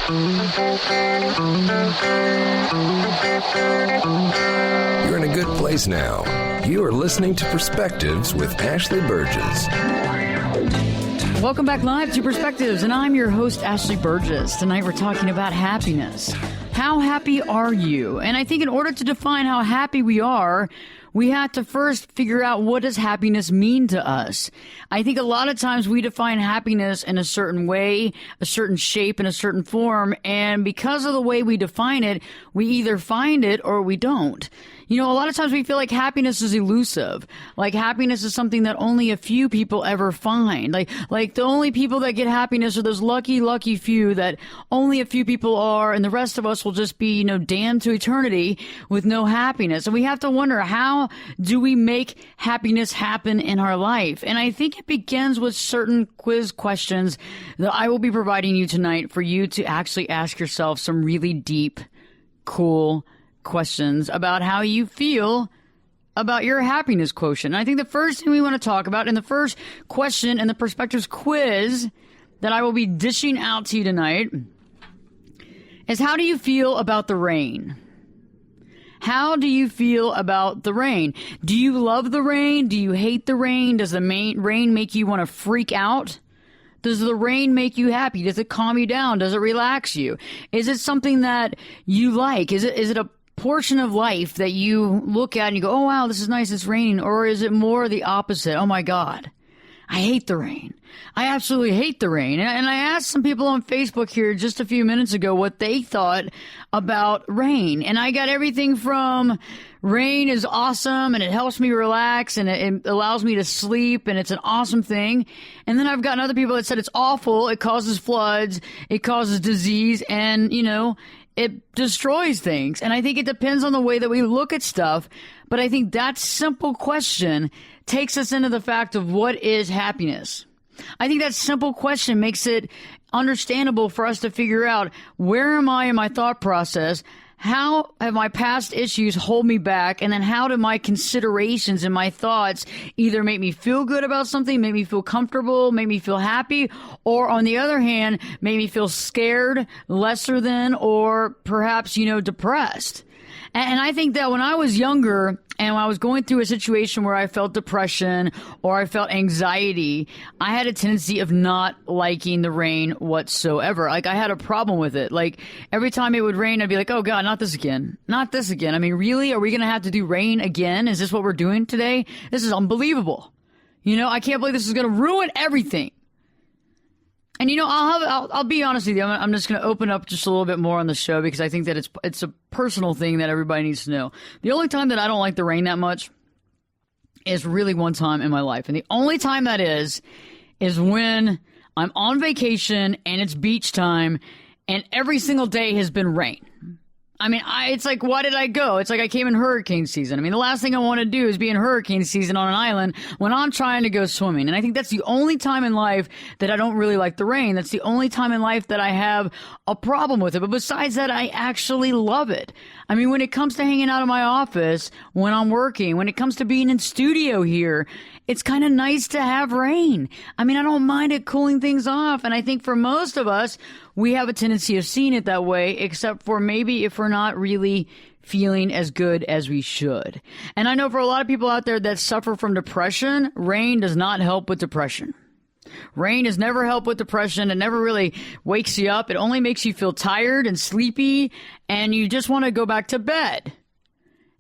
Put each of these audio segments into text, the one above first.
You're in a good place now. You are listening to Perspectives with Ashley Burgess. Welcome back live to Perspectives, and I'm your host, Ashley Burgess. Tonight we're talking about happiness. How happy are you? And I think in order to define how happy we are, we have to first figure out, what does happiness mean to us? I think a lot of times we define happiness in a certain way, a certain shape, and a certain form. And because of the way we define it, we either find it or we don't. You know, a lot of times we feel like happiness is elusive. Like happiness is something that only a few people ever find. Like the only people that get happiness are those lucky few that only a few people are, and the rest of us will just be, damned to eternity with no happiness. And we have to wonder, how do we make happiness happen in our life? And I think it begins with certain quiz questions that I will be providing you tonight for you to actually ask yourself some really deep, cool questions about how you feel about your happiness quotient. And I think the first thing we want to talk about, and the first question in the Perspectives quiz that I will be dishing out to you tonight, is how do you feel about the rain? How do you feel about the rain? Do you love the rain? Do you hate the rain? Does the rain make you want to freak out? Does the rain make you happy? Does it calm you down? Does it relax you? Is it something that you like? Is it a portion of life that you look at and you go, oh, wow, this is nice, it's raining? Or is it more the opposite? Oh, my God, I hate the rain. I absolutely hate the rain. And I asked some people on Facebook here just a few minutes ago what they thought about rain. And I got everything from rain is awesome and it helps me relax and it allows me to sleep and it's an awesome thing. And then I've gotten other people that said it's awful, it causes floods, it causes disease, and, it destroys things. And I think it depends on the way that we look at stuff. But I think that simple question takes us into the fact of what is happiness. I think that simple question makes it understandable for us to figure out, where am I in my thought process? How have my past issues hold me back? And then how do my considerations and my thoughts either make me feel good about something, make me feel comfortable, make me feel happy, or on the other hand, make me feel scared, lesser than, or perhaps, depressed. And I think that when I was younger and when I was going through a situation where I felt depression or I felt anxiety, I had a tendency of not liking the rain whatsoever. Like, I had a problem with it. Like, every time it would rain, I'd be like, oh God, not this again. Not this again. I mean, really? Are we going to have to do rain again? Is this what we're doing today? This is unbelievable. I can't believe this is going to ruin everything. And I'll be honest with you. I'm just going to open up just a little bit more on the show because I think that it's a personal thing that everybody needs to know. The only time that I don't like the rain that much is really one time in my life. And the only time that is when I'm on vacation and it's beach time and every single day has been rain. I mean, it's like, why did I go? It's like I came in hurricane season. I mean, the last thing I want to do is be in hurricane season on an island when I'm trying to go swimming. And I think that's the only time in life that I don't really like the rain. That's the only time in life that I have a problem with it. But besides that, I actually love it. I mean, when it comes to hanging out in my office, when I'm working, when it comes to being in studio here, it's kind of nice to have rain. I mean, I don't mind it cooling things off. And I think for most of us, we have a tendency of seeing it that way, except for maybe if we're not really feeling as good as we should. And I know for a lot of people out there that suffer from depression, rain does not help with depression. Rain has never helped with depression. It never really wakes you up. It only makes you feel tired and sleepy, and you just want to go back to bed.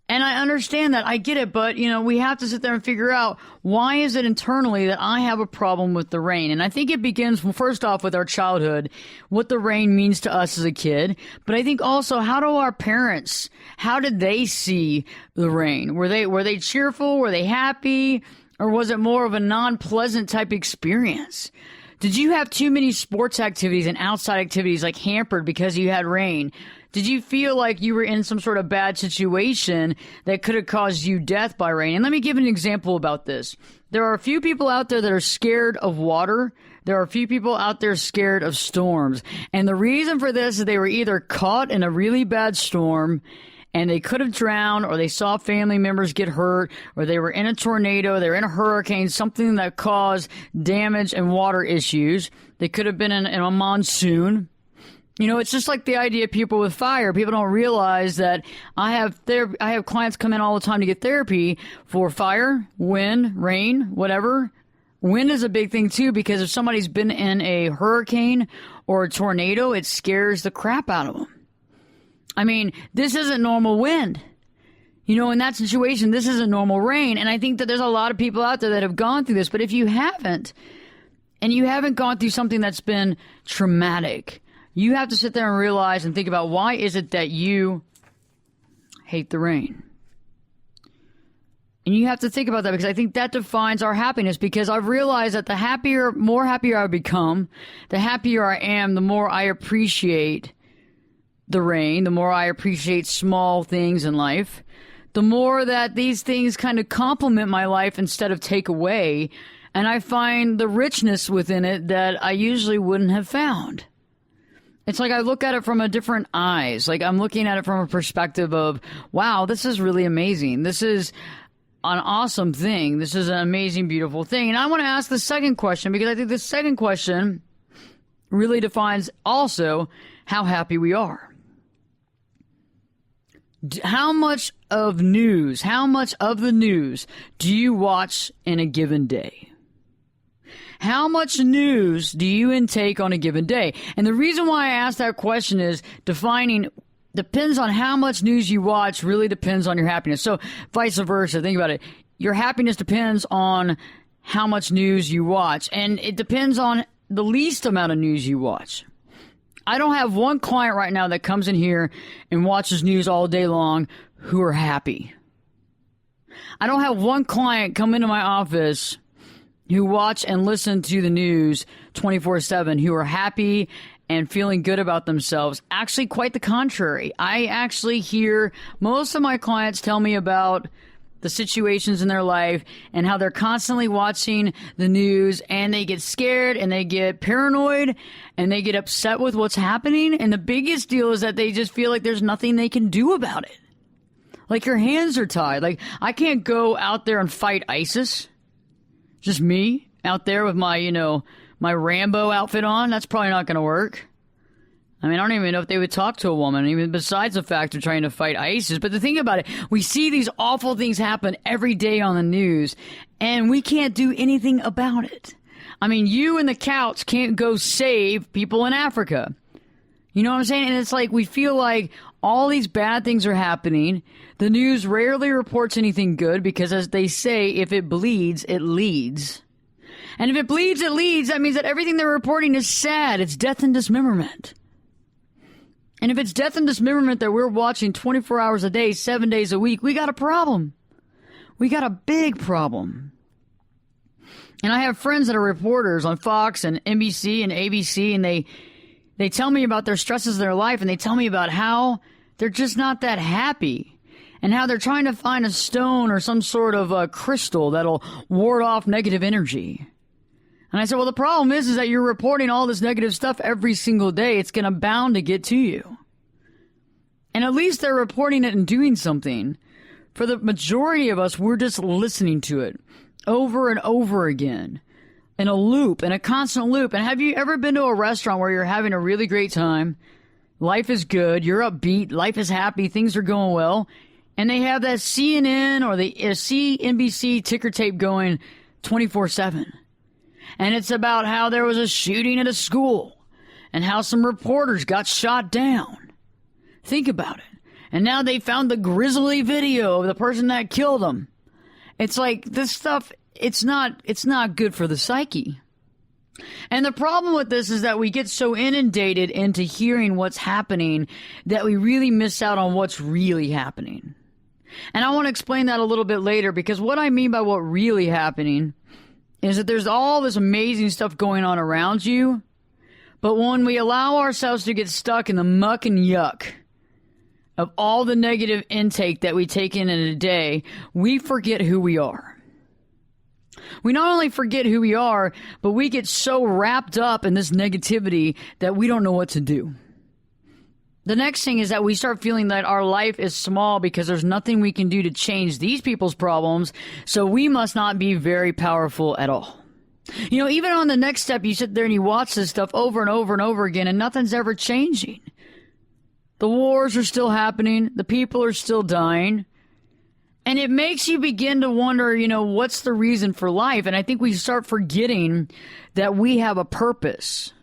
And I understand that. I get it. But, we have to sit there and figure out, why is it internally that I have a problem with the rain? And I think it begins, first off, with our childhood, what the rain means to us as a kid. But I think also, how do our parents, how did they see the rain? Were they cheerful? Were they happy? Or was it more of a non-pleasant type experience? Did you have too many sports activities and outside activities hampered because you had rain? Did you feel like you were in some sort of bad situation that could have caused you death by rain? And let me give an example about this. There are a few people out there that are scared of water. There are a few people out there scared of storms. And the reason for this is they were either caught in a really bad storm and they could have drowned, or they saw family members get hurt, or they were in a tornado, they were in a hurricane, something that caused damage and water issues. They could have been in a monsoon. You know, it's just like the idea of people with fire. People don't realize that I have clients come in all the time to get therapy for fire, wind, rain, whatever. Wind is a big thing too, because if somebody's been in a hurricane or a tornado, it scares the crap out of them. I mean, this isn't normal wind. You know, in that situation, this isn't normal rain. And I think that there's a lot of people out there that have gone through this. But if you haven't, and you haven't gone through something that's been traumatic, you have to sit there and realize and think about, why is it that you hate the rain? And you have to think about that, because I think that defines our happiness. Because I've realized that the more happier I become, the happier I am, the more I appreciate the rain, the more I appreciate small things in life, the more that these things kind of complement my life instead of take away. And I find the richness within it that I usually wouldn't have found. It's like I look at it from a different eyes. Like I'm looking at it from a perspective of, wow, this is really amazing. This is an awesome thing. This is an amazing, beautiful thing. And I want to ask the second question, because I think the second question really defines also how happy we are. How much of the news do you watch in a given day? How much news do you intake on a given day? And the reason why I asked that question is depends on how much news you watch, really depends on your happiness. So vice versa. Think about it. Your happiness depends on how much news you watch, and it depends on the least amount of news you watch. I don't have one client right now that comes in here and watches news all day long who are happy. I don't have one client come into my office who watch and listen to the news 24/7 who are happy and feeling good about themselves. Actually, quite the contrary. I actually hear most of my clients tell me about the situations in their life and how they're constantly watching the news, and they get scared and they get paranoid and they get upset with what's happening. And the biggest deal is that they just feel like there's nothing they can do about it. Like your hands are tied. Like I can't go out there and fight ISIS. Just me out there with my, my Rambo outfit on. That's probably not going to work. I mean, I don't even know if they would talk to a woman, even besides the fact of trying to fight ISIS. But the thing about it, we see these awful things happen every day on the news, and we can't do anything about it. I mean, you and the couch can't go save people in Africa. You know what I'm saying? And it's like we feel like all these bad things are happening. The news rarely reports anything good because, as they say, if it bleeds, it leads. And if it bleeds, it leads. That means that everything they're reporting is sad. It's death and dismemberment. And if it's death and dismemberment that we're watching 24 hours a day, 7 days a week, we got a problem. We got a big problem. And I have friends that are reporters on Fox and NBC and ABC, and they tell me about their stresses in their life, and they tell me about how they're just not that happy, and how they're trying to find a stone or some sort of a crystal that'll ward off negative energy. And I said, well, the problem is that you're reporting all this negative stuff every single day. It's going to bound to get to you. And at least they're reporting it and doing something. For the majority of us, we're just listening to it over and over again in a loop, in a constant loop. And have you ever been to a restaurant where you're having a really great time? Life is good. You're upbeat. Life is happy. Things are going well. And they have that CNN or the CNBC ticker tape going 24/7. And it's about how there was a shooting at a school and how some reporters got shot down. Think about it. And now they found the grisly video of the person that killed them. It's like this stuff, it's not good for the psyche. And the problem with this is that we get so inundated into hearing what's happening that we really miss out on what's really happening. And I want to explain that a little bit later, because what I mean by what really happening is that there's all this amazing stuff going on around you, but when we allow ourselves to get stuck in the muck and yuck of all the negative intake that we take in a day, we forget who we are. We not only forget who we are, but we get so wrapped up in this negativity that we don't know what to do. The next thing is that we start feeling that our life is small because there's nothing we can do to change these people's problems, so we must not be very powerful at all. Even on the next step, you sit there and you watch this stuff over and over and over again, and nothing's ever changing. The wars are still happening. The people are still dying. And it makes you begin to wonder, what's the reason for life? And I think we start forgetting that we have a purpose.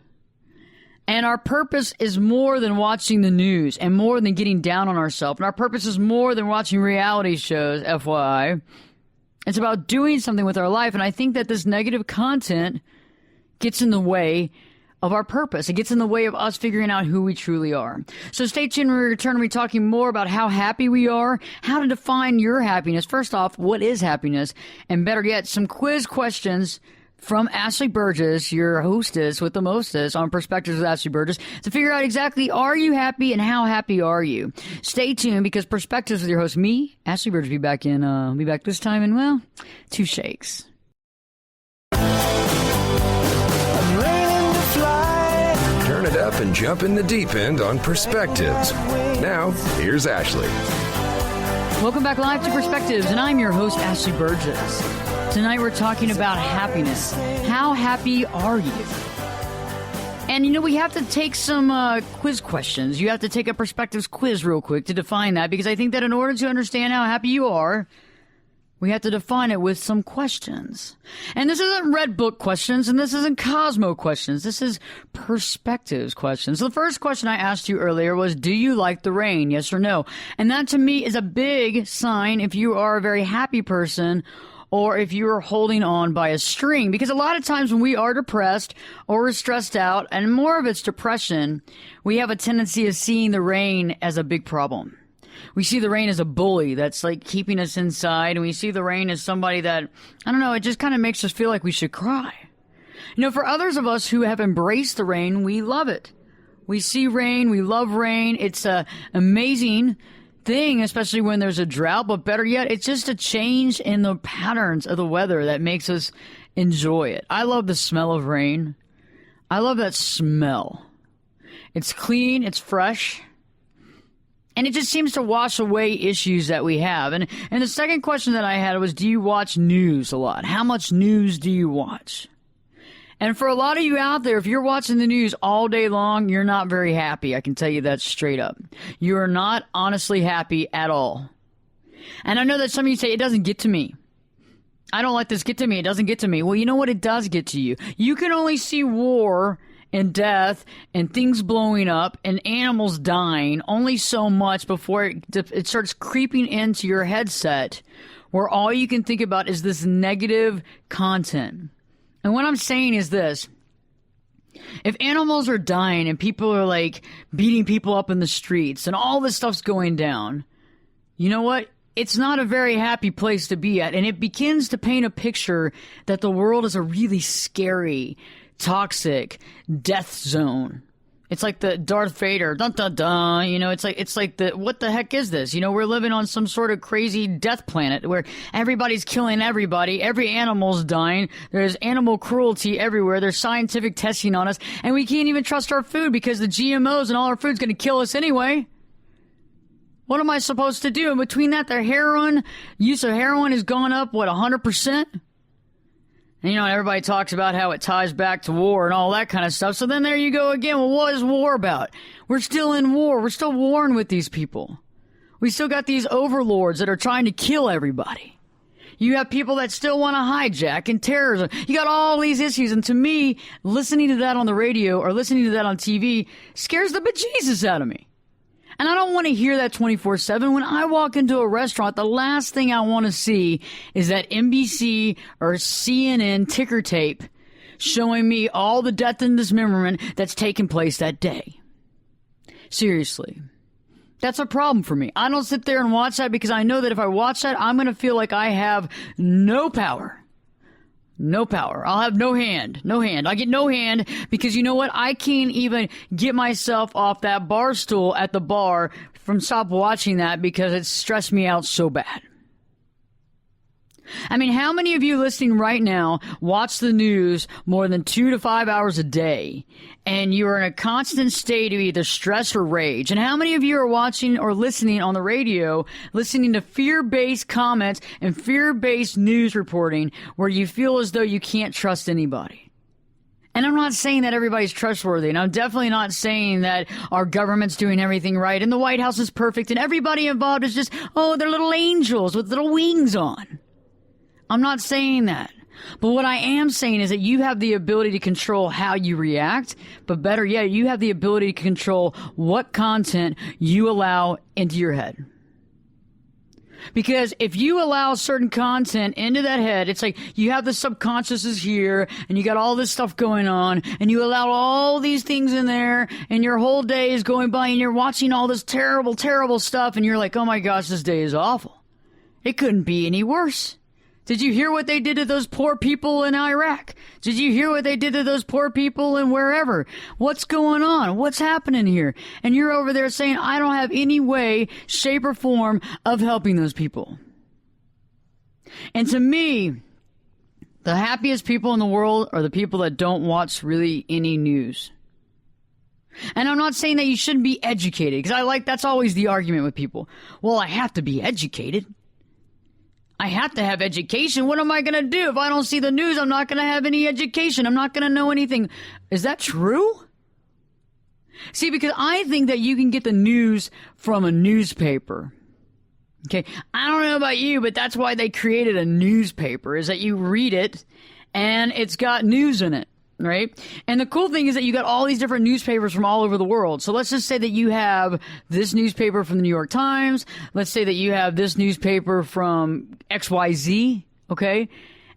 And our purpose is more than watching the news and more than getting down on ourselves. And our purpose is more than watching reality shows, FYI. It's about doing something with our life. And I think that this negative content gets in the way of our purpose. It gets in the way of us figuring out who we truly are. So stay tuned. When we return, we'll be talking more about how happy we are, how to define your happiness. First off, what is happiness? And better yet, some quiz questions from Ashley Burgess, your hostess with the mostest on Perspectives with Ashley Burgess, to figure out exactly, are you happy and how happy are you? Stay tuned, because Perspectives with your host, me, Ashley Burgess, will be back this time in, 2 shakes. Turn it up and jump in the deep end on Perspectives. Now, here's Ashley. Welcome back live to Perspectives, and I'm your host, Ashley Burgess. Tonight we're talking about happiness. How happy are you? And we have to take some quiz questions. You have to take a Perspectives quiz real quick to define that, because I think that in order to understand how happy you are, we have to define it with some questions. And this isn't Red Book questions, and this isn't Cosmo questions. This is Perspectives questions. So the first question I asked you earlier was, do you like the rain? Yes or no? And that to me is a big sign if you are a very happy person, or if you're holding on by a string. Because a lot of times when we are depressed or we're stressed out, and more of it's depression, we have a tendency of seeing the rain as a big problem. We see the rain as a bully that's like keeping us inside, and we see the rain as somebody that, it just kind of makes us feel like we should cry. For others of us who have embraced the rain, we love it. We see rain, we love rain. It's an amazing thing, especially when there's a drought, but better yet, it's just a change in the patterns of the weather that makes us enjoy it. I love the smell of rain. I love that smell. It's clean, it's fresh, and it just seems to wash away issues that we have. And the second question that I had was, do you watch news a lot? How much news do you watch? And for a lot of you out there, if you're watching the news all day long, you're not very happy. I can tell you that straight up. You are not honestly happy at all. And I know that some of you say, it doesn't get to me. I don't let this get to me. It doesn't get to me. Well, you know what? It does get to you. You can only see war and death and things blowing up and animals dying only so much before it starts creeping into your headset, where all you can think about is this negative content. And what I'm saying is this: if animals are dying and people are like beating people up in the streets and all this stuff's going down, you know what? It's not a very happy place to be at. And it begins to paint a picture that the world is a really scary, toxic death zone. It's like the Darth Vader, dun dun dun, it's like the, what the heck is this? We're living on some sort of crazy death planet where everybody's killing everybody, every animal's dying, there's animal cruelty everywhere, there's scientific testing on us, and we can't even trust our food because the GMOs and all our food's gonna kill us anyway. What am I supposed to do? In between that, their use of heroin has gone up, 100%? And, everybody talks about how it ties back to war and all that kind of stuff. So then there you go again. Well, what is war about? We're still in war. We're still warring with these people. We still got these overlords that are trying to kill everybody. You have people that still want to hijack and terrorism. You got all these issues. And to me, listening to that on the radio or listening to that on TV scares the bejesus out of me. And I don't want to hear that 24/7. When I walk into a restaurant, the last thing I want to see is that NBC or CNN ticker tape showing me all the death and dismemberment that's taken place that day. Seriously. That's a problem for me. I don't sit there and watch that because I know that if I watch that, I'm going to feel like I have no power. No power. I'll have no hand. No hand. I get no hand because you know what? I can't even get myself off that bar stool at the bar from stop watching that because it stressed me out so bad. I mean, how many of you listening right now watch the news more than 2 to 5 hours a day, and you are in a constant state of either stress or rage? And how many of you are watching or listening on the radio, listening to fear-based comments and fear-based news reporting where you feel as though you can't trust anybody? And I'm not saying that everybody's trustworthy, and I'm definitely not saying that our government's doing everything right and the White House is perfect and everybody involved is just, oh, they're little angels with little wings on. I'm not saying that. But what I am saying is that you have the ability to control how you react, but better yet, you have the ability to control what content you allow into your head. Because if you allow certain content into that head, it's like you have the subconsciouses here and you got all this stuff going on and you allow all these things in there and your whole day is going by and you're watching all this terrible, terrible stuff and you're like, oh my gosh, this day is awful. It couldn't be any worse. Did you hear what they did to those poor people in Iraq? Did you hear what they did to those poor people in wherever? What's going on? What's happening here? And you're over there saying, I don't have any way, shape, or form of helping those people. And to me, the happiest people in the world are the people that don't watch really any news. And I'm not saying that you shouldn't be educated, because that's always the argument with people. Well, I have to be educated. I have to have education. What am I going to do? If I don't see the news, I'm not going to have any education. I'm not going to know anything. Is that true? See, because I think that you can get the news from a newspaper. Okay. I don't know about you, but that's why they created a newspaper, is that you read it and it's got news in it. Right? And the cool thing is that you got all these different newspapers from all over the world. So let's just say that you have this newspaper from the New York Times. Let's say that you have this newspaper from XYZ. Okay?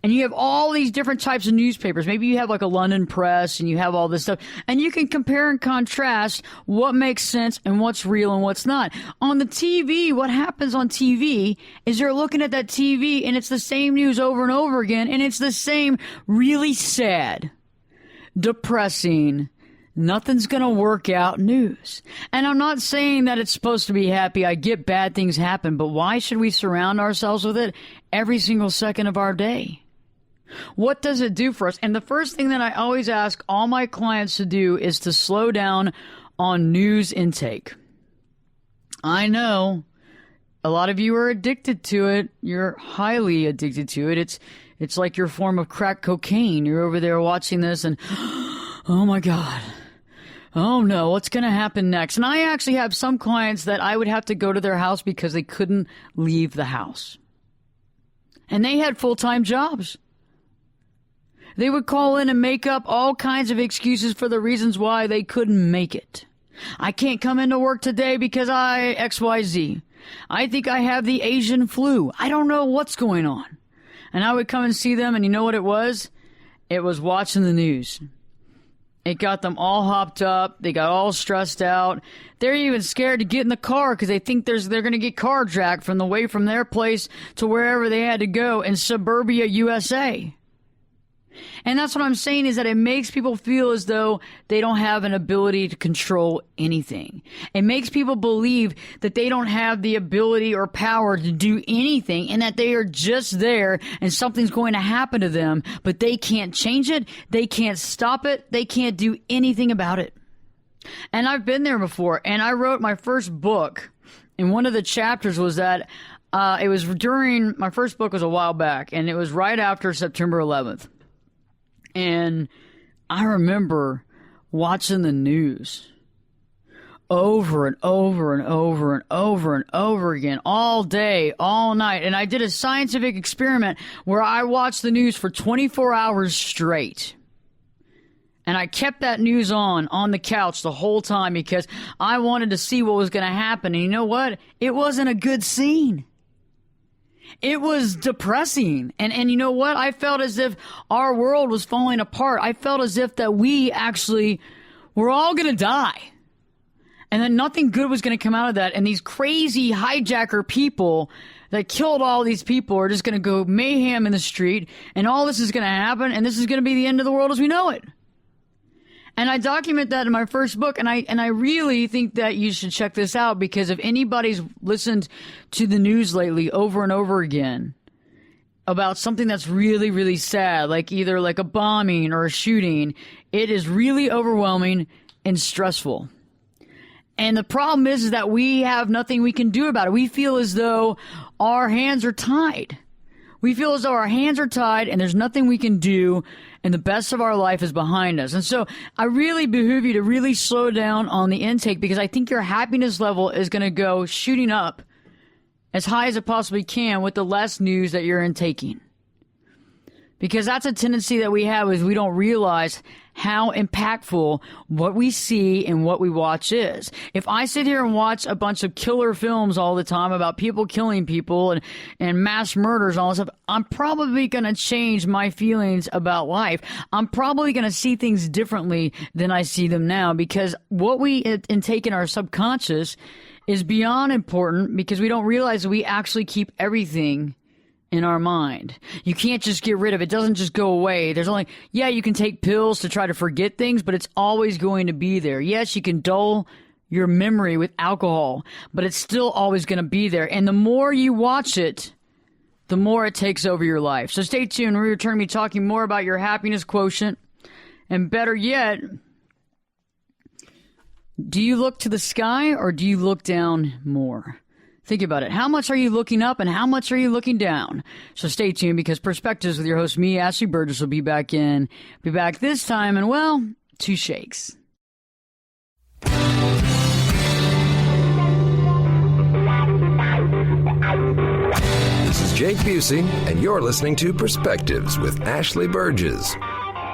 And you have all these different types of newspapers. Maybe you have like a London Press and you have all this stuff. And you can compare and contrast what makes sense and what's real and what's not. On the TV, what happens on TV is you're looking at that TV and it's the same news over and over again. And it's the same really sad, depressing, nothing's going to work out news. And I'm not saying that it's supposed to be happy. I get bad things happen, but why should we surround ourselves with it every single second of our day? What does it do for us? And the first thing that I always ask all my clients to do is to slow down on news intake. I know a lot of you are addicted to it. You're highly addicted to it. It's like your form of crack cocaine. You're over there watching this and, oh my God. Oh no, what's going to happen next? And I actually have some clients that I would have to go to their house because they couldn't leave the house. And they had full-time jobs. They would call in and make up all kinds of excuses for the reasons why they couldn't make it. I can't come into work today because I XYZ. I think I have the Asian flu. I don't know what's going on. And I would come and see them, and you know what it was? It was watching the news. It got them all hopped up. They got all stressed out. They're even scared to get in the car because they think they're going to get carjacked from the way from their place to wherever they had to go in suburbia USA. And that's what I'm saying, is that it makes people feel as though they don't have an ability to control anything. It makes people believe that they don't have the ability or power to do anything and that they are just there and something's going to happen to them, but they can't change it. They can't stop it. They can't do anything about it. And I've been there before, and I wrote my first book, and one of the chapters was that it was during, my first book was a while back, and it was right after September 11th. And I remember watching the news over and over and over and over and over again, all day, all night. And I did a scientific experiment where I watched the news for 24 hours straight. And I kept that news on the couch the whole time because I wanted to see what was going to happen. And you know what? It wasn't a good scene. It was depressing. And you know what? I felt as if our world was falling apart. I felt as if that we actually were all going to die. And then nothing good was going to come out of that. And these crazy hijacker people that killed all these people are just going to go mayhem in the street. And all this is going to happen. And this is going to be the end of the world as we know it. And I document that in my first book, and I really think that you should check this out, because if anybody's listened to the news lately over and over again, about something that's really, really sad, like either like a bombing or a shooting, it is really overwhelming and stressful. And the problem is that we have nothing we can do about it. We feel as though our hands are tied. We feel as though our hands are tied and there's nothing we can do and the best of our life is behind us. And so I really behoove you to really slow down on the intake, because I think your happiness level is going to go shooting up as high as it possibly can with the less news that you're intaking. Because that's a tendency that we have, is we don't realize how impactful what we see and what we watch is. If I sit here and watch a bunch of killer films all the time about people killing people and mass murders and all this stuff, I'm probably going to change my feelings about life. I'm probably going to see things differently than I see them now, because what we intake in our subconscious is beyond important, because we don't realize that we actually keep everything in our mind. You can't just get rid of it. It doesn't just go away. There's only, you can take pills to try to forget things, but it's always going to be there. Yes, you can dull your memory with alcohol, but it's still always going to be there. And the more you watch it, the more it takes over your life. So stay tuned. We're returning to be talking more about your happiness quotient. And better yet, do you look to the sky or do you look down more? Think about it. How much are you looking up and how much are you looking down? So stay tuned, because Perspectives with your host, me, Ashley Burgess, will be back this time in, well, 2 shakes. This is Jake Busey, and you're listening to Perspectives with Ashley Burgess.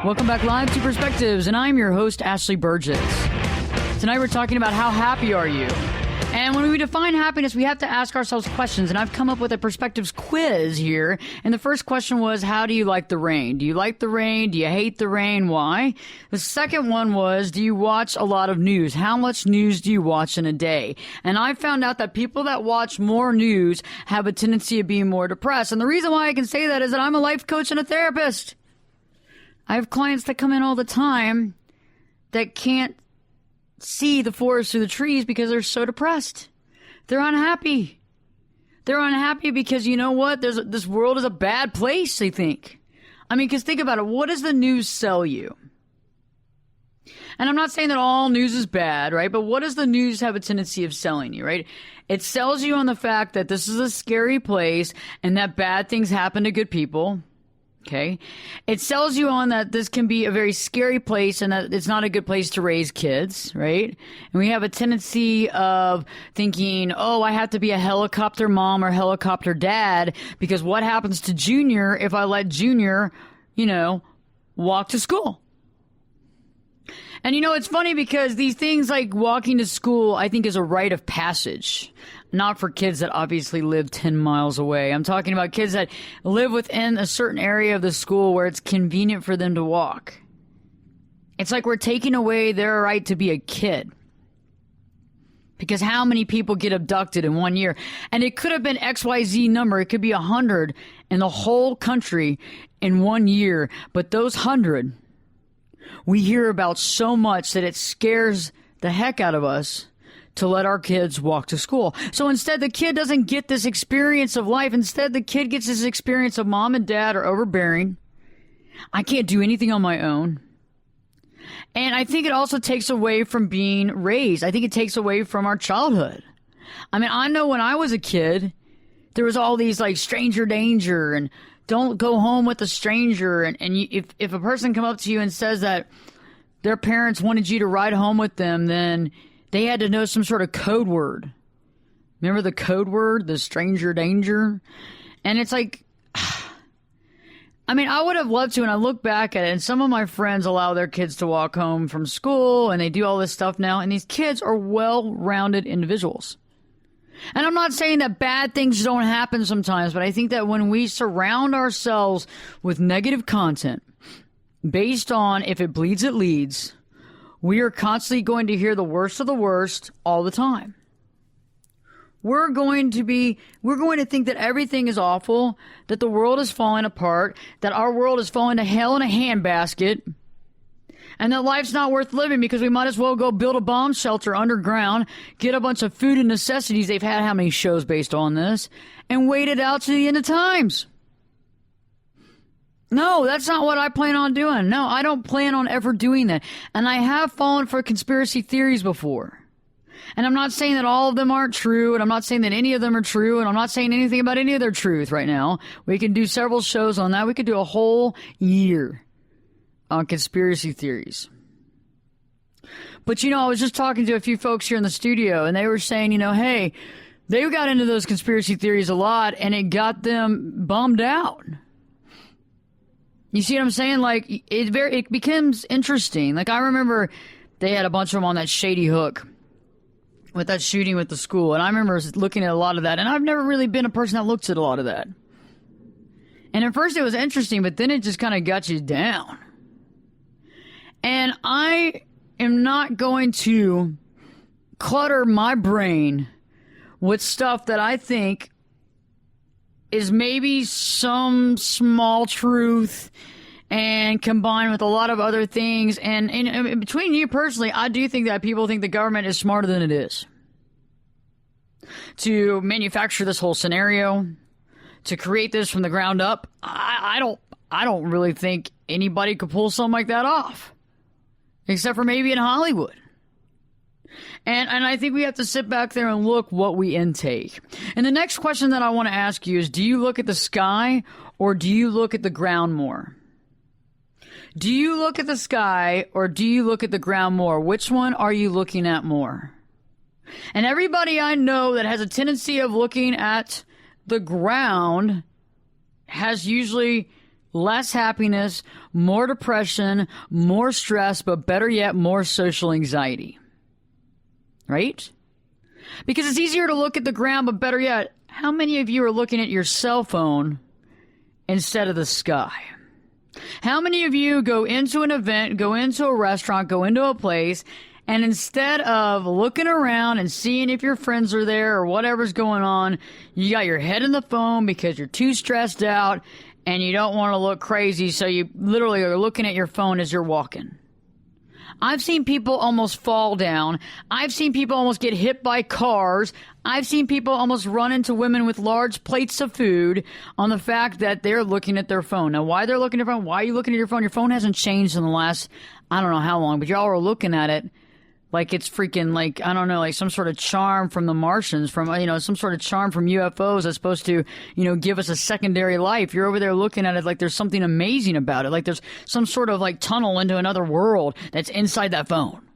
Welcome back live to Perspectives, and I'm your host, Ashley Burgess. Tonight we're talking about how happy are you? And when we define happiness, we have to ask ourselves questions. And I've come up with a Perspectives quiz here. And the first question was, how do you like the rain? Do you like the rain? Do you hate the rain? Why? The second one was, do you watch a lot of news? How much news do you watch in a day? And I found out that people that watch more news have a tendency of being more depressed. And the reason why I can say that is that I'm a life coach and a therapist. I have clients that come in all the time that can't see the forest through the trees because they're so depressed. They're unhappy. They're unhappy because, you know what? This world is a bad place, they think. I mean, because think about it. What does the news sell you? And I'm not saying that all news is bad, right? But what does the news have a tendency of selling you, right? It sells you on the fact that this is a scary place and that bad things happen to good people. Okay. It sells you on that this can be a very scary place and that it's not a good place to raise kids, right? And we have a tendency of thinking, oh, I have to be a helicopter mom or helicopter dad, because what happens to Junior if I let Junior, walk to school? And it's funny because these things like walking to school, I think, is a rite of passage. Not for kids that obviously live 10 miles away. I'm talking about kids that live within a certain area of the school where it's convenient for them to walk. It's like we're taking away their right to be a kid. Because how many people get abducted in 1 year? And it could have been XYZ number. It could be 100 in the whole country in 1 year. But those 100, we hear about so much that it scares the heck out of us to let our kids walk to school. So instead, the kid doesn't get this experience of life. Instead, the kid gets this experience of mom and dad are overbearing. I can't do anything on my own. And I think it also takes away from being raised. I think it takes away from our childhood. I mean, I know when I was a kid, there was all these like stranger danger and don't go home with a stranger. And if a person come up to you and says that their parents wanted you to ride home with them, then they had to know some sort of code word. Remember the code word, the stranger danger? And it's like, I mean, I would have loved to, and I look back at it, and some of my friends allow their kids to walk home from school, and they do all this stuff now, and these kids are well-rounded individuals. And I'm not saying that bad things don't happen sometimes, but I think that when we surround ourselves with negative content, based on if it bleeds, it leads, we are constantly going to hear the worst of the worst all the time. We're going to think that everything is awful, that the world is falling apart, that our world is falling to hell in a handbasket, and that life's not worth living because we might as well go build a bomb shelter underground, get a bunch of food and necessities. They've had how many shows based on this, and wait it out to the end of times. No, that's not what I plan on doing. No, I don't plan on ever doing that. And I have fallen for conspiracy theories before. And I'm not saying that all of them aren't true, and I'm not saying that any of them are true, and I'm not saying anything about any of their truth right now. We can do several shows on that. We could do a whole year on conspiracy theories. But, I was just talking to a few folks here in the studio, and they were saying, hey, they got into those conspiracy theories a lot, and it got them bummed out. You see what I'm saying? Like, it becomes interesting. Like, I remember they had a bunch of them on that shady hook with that shooting with the school. And I remember looking at a lot of that. And I've never really been a person that looks at a lot of that. And at first it was interesting, but then it just kind of got you down. And I am not going to clutter my brain with stuff that I think is maybe some small truth and combined with a lot of other things. And between you personally, I do think that people think the government is smarter than it is to manufacture this whole scenario, to create this from the ground up. I don't really think anybody could pull something like that off, except for maybe in Hollywood. And I think we have to sit back there and look what we intake. And the next question that I want to ask you is, do you look at the sky or do you look at the ground more? Do you look at the sky or do you look at the ground more? Which one are you looking at more? And everybody I know that has a tendency of looking at the ground has usually less happiness, more depression, more stress, but better yet, more social anxiety. Right? Because it's easier to look at the ground, but better yet, how many of you are looking at your cell phone instead of the sky? How many of you go into an event, go into a restaurant, go into a place, and instead of looking around and seeing if your friends are there or whatever's going on, you got your head in the phone because you're too stressed out and you don't want to look crazy, so you literally are looking at your phone as you're walking? I've seen people almost fall down. I've seen people almost get hit by cars. I've seen people almost run into women with large plates of food on the fact that they're looking at their phone. Now, why they're looking at their phone? Why are you looking at your phone? Your phone hasn't changed in the last, I don't know how long, but y'all are looking at it like it's freaking, like, I don't know, like some sort of charm from the Martians, from, some sort of charm from UFOs that's supposed to, give us a secondary life. You're over there looking at it like there's something amazing about it, like there's some sort of like tunnel into another world that's inside that phone.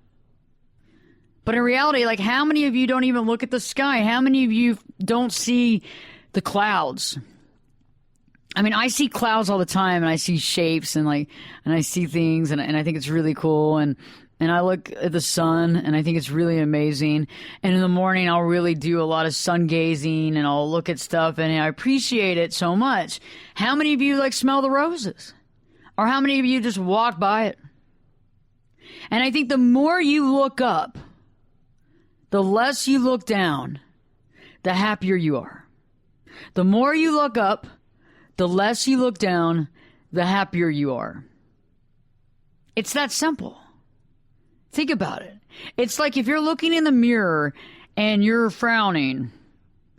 But in reality, like, how many of you don't even look at the sky? How many of you don't see the clouds? I mean, I see clouds all the time, and I see shapes, and I see things, and I think it's really cool, and I look at the sun, and I think it's really amazing. And in the morning, I'll really do a lot of sun gazing, and I'll look at stuff, and I appreciate it so much. How many of you, smell the roses? Or how many of you just walk by it? And I think the more you look up, the less you look down, the happier you are. The more you look up, the less you look down, the happier you are. It's that simple. Think about it. It's like if you're looking in the mirror and you're frowning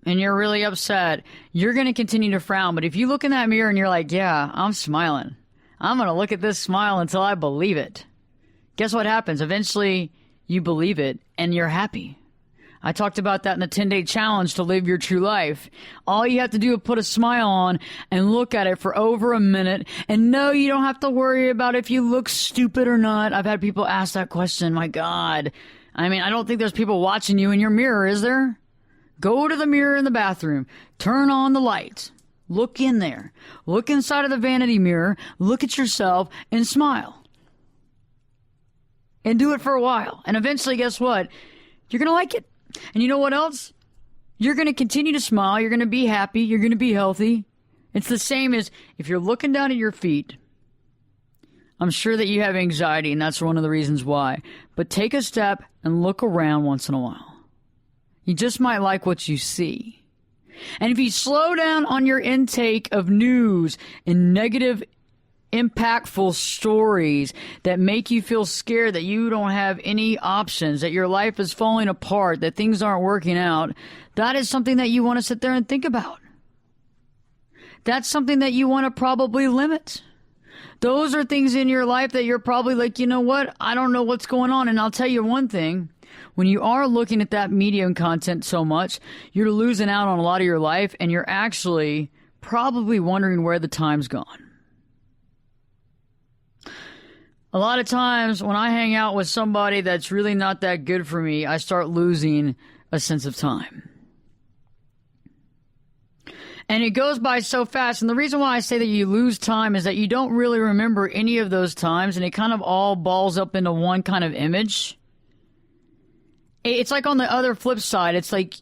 and you're really upset, you're going to continue to frown. But if you look in that mirror and you're like, yeah, I'm smiling. I'm going to look at this smile until I believe it. Guess what happens? Eventually, you believe it and you're happy. I talked about that in the 10-day challenge to live your true life. All you have to do is put a smile on and look at it for over a minute. And no, you don't have to worry about if you look stupid or not. I've had people ask that question. My God. I mean, I don't think there's people watching you in your mirror, is there? Go to the mirror in the bathroom. Turn on the light. Look in there. Look inside of the vanity mirror. Look at yourself and smile. And do it for a while. And eventually, guess what? You're going to like it. And you know what else? You're going to continue to smile. You're going to be happy. You're going to be healthy. It's the same as if you're looking down at your feet. I'm sure that you have anxiety, and that's one of the reasons why. But take a step and look around once in a while. You just might like what you see. And if you slow down on your intake of news and negative impactful stories that make you feel scared that you don't have any options, that your life is falling apart, that things aren't working out, that is something that you want to sit there and think about. That's something that you want to probably limit. Those are things in your life that you're probably like, you know what? I don't know what's going on. And I'll tell you one thing. When you are looking at that media and content so much, you're losing out on a lot of your life, and you're actually probably wondering where the time's gone. A lot of times when I hang out with somebody that's really not that good for me, I start losing a sense of time. And it goes by so fast. And the reason why I say that you lose time is that you don't really remember any of those times, and it kind of all balls up into one kind of image. It's like on the other flip side, it's like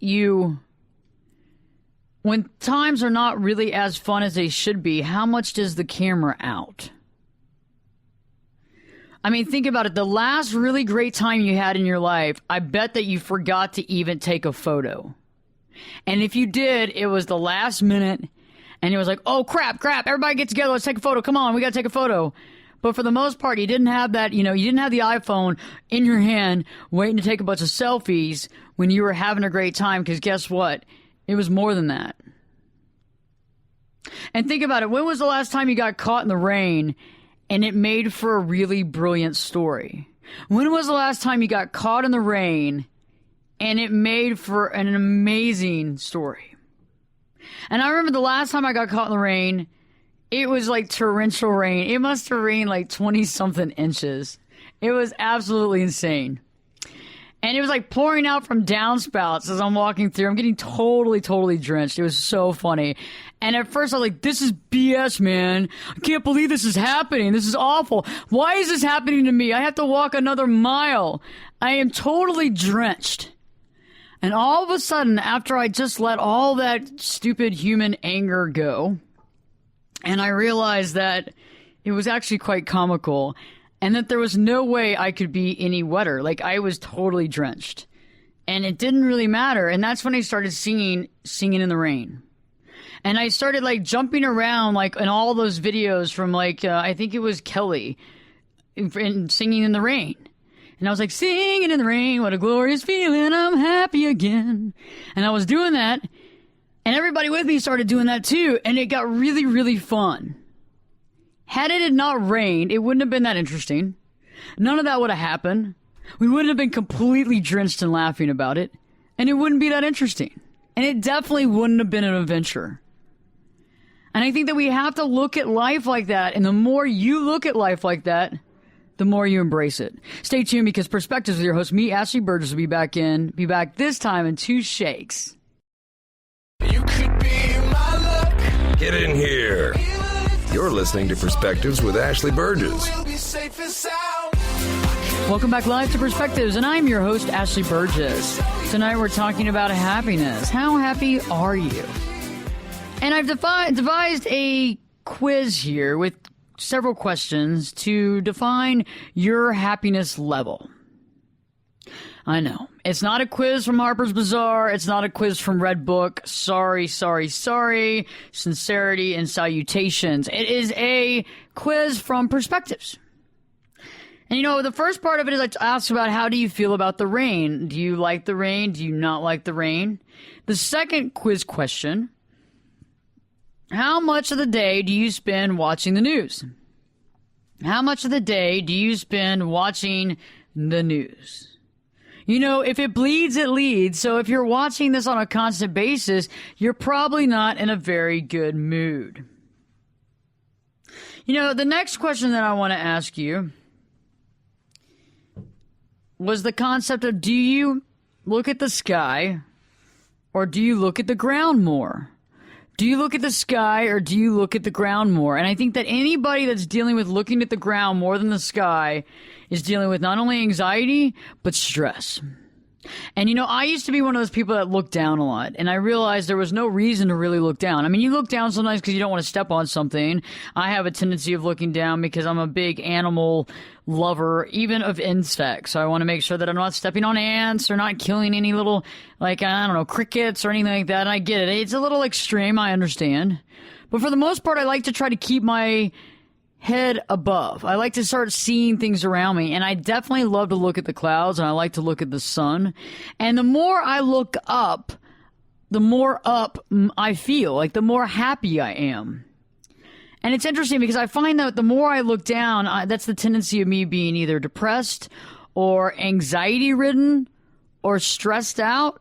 when times are not really as fun as they should be, how much does the camera out? I mean, think about it. The last really great time you had in your life, I bet that you forgot to even take a photo. And if you did, it was the last minute, and it was like, oh, crap, everybody get together, let's take a photo, come on, we gotta take a photo. But for the most part, you didn't have that, you didn't have the iPhone in your hand waiting to take a bunch of selfies when you were having a great time, because guess what? It was more than that. And think about it. When was the last time you got caught in the rain and it made for a really brilliant story? When was the last time you got caught in the rain and it made for an amazing story? And I remember the last time I got caught in the rain, it was like torrential rain. It must have rained like 20-something inches. It was absolutely insane. And it was like pouring out from downspouts as I'm walking through. I'm getting totally drenched. It was so funny. And at first I was like, this is BS, man. I can't believe this is happening. This is awful. Why is this happening to me? I have to walk another mile. I am totally drenched. And all of a sudden, after I just let all that stupid human anger go, and I realized that it was actually quite comical, and that there was no way I could be any wetter. Like, I was totally drenched. And it didn't really matter. And that's when I started singing in the rain. And I started, like, jumping around, like, in all those videos from, like, I think it was Kelly, in singing in the rain. And I was like, singing in the rain, what a glorious feeling, I'm happy again. And I was doing that. And everybody with me started doing that too, and it got really, really fun. Had it had not rained, it wouldn't have been that interesting. None of that would have happened. We wouldn't have been completely drenched and laughing about it, and it wouldn't be that interesting. And it definitely wouldn't have been an adventure. And I think that we have to look at life like that, and the more you look at life like that, the more you embrace it. Stay tuned, because Perspectives with your host, me, Ashley Burgess, will be back this time in 2 shakes. You could be my luck. Get in here. You're listening to Perspectives with Ashley Burgess. Welcome back live to Perspectives, and I'm your host, Ashley Burgess. Tonight we're talking about happiness. How happy are you? And I've devised a quiz here with several questions to define your happiness level. I know. It's not a quiz from Harper's Bazaar. It's not a quiz from Red Book. Sorry. Sincerity and salutations. It is a quiz from Perspectives. And the first part of it is I ask about, how do you feel about the rain? Do you like the rain? Do you not like the rain? The second quiz question, how much of the day do you spend watching the news? How much of the day do you spend watching the news? If it bleeds, it leads. So if you're watching this on a constant basis, you're probably not in a very good mood. The next question that I want to ask you was the concept of, do you look at the sky or do you look at the ground more? Do you look at the sky or do you look at the ground more? And I think that anybody that's dealing with looking at the ground more than the sky is dealing with not only anxiety, but stress. And I used to be one of those people that looked down a lot, and I realized there was no reason to really look down. I mean, you look down sometimes because you don't want to step on something. I have a tendency of looking down because I'm a big animal lover, even of insects. So I want to make sure that I'm not stepping on ants or not killing any little, crickets or anything like that. And I get it. It's a little extreme, I understand. But for the most part, I like to try to keep my head above. I like to start seeing things around me, and I definitely love to look at the clouds, and I like to look at the sun. And the more I look up, the more up I feel, like the more happy I am. And it's interesting because I find that the more I look down, that's the tendency of me being either depressed or anxiety ridden or stressed out.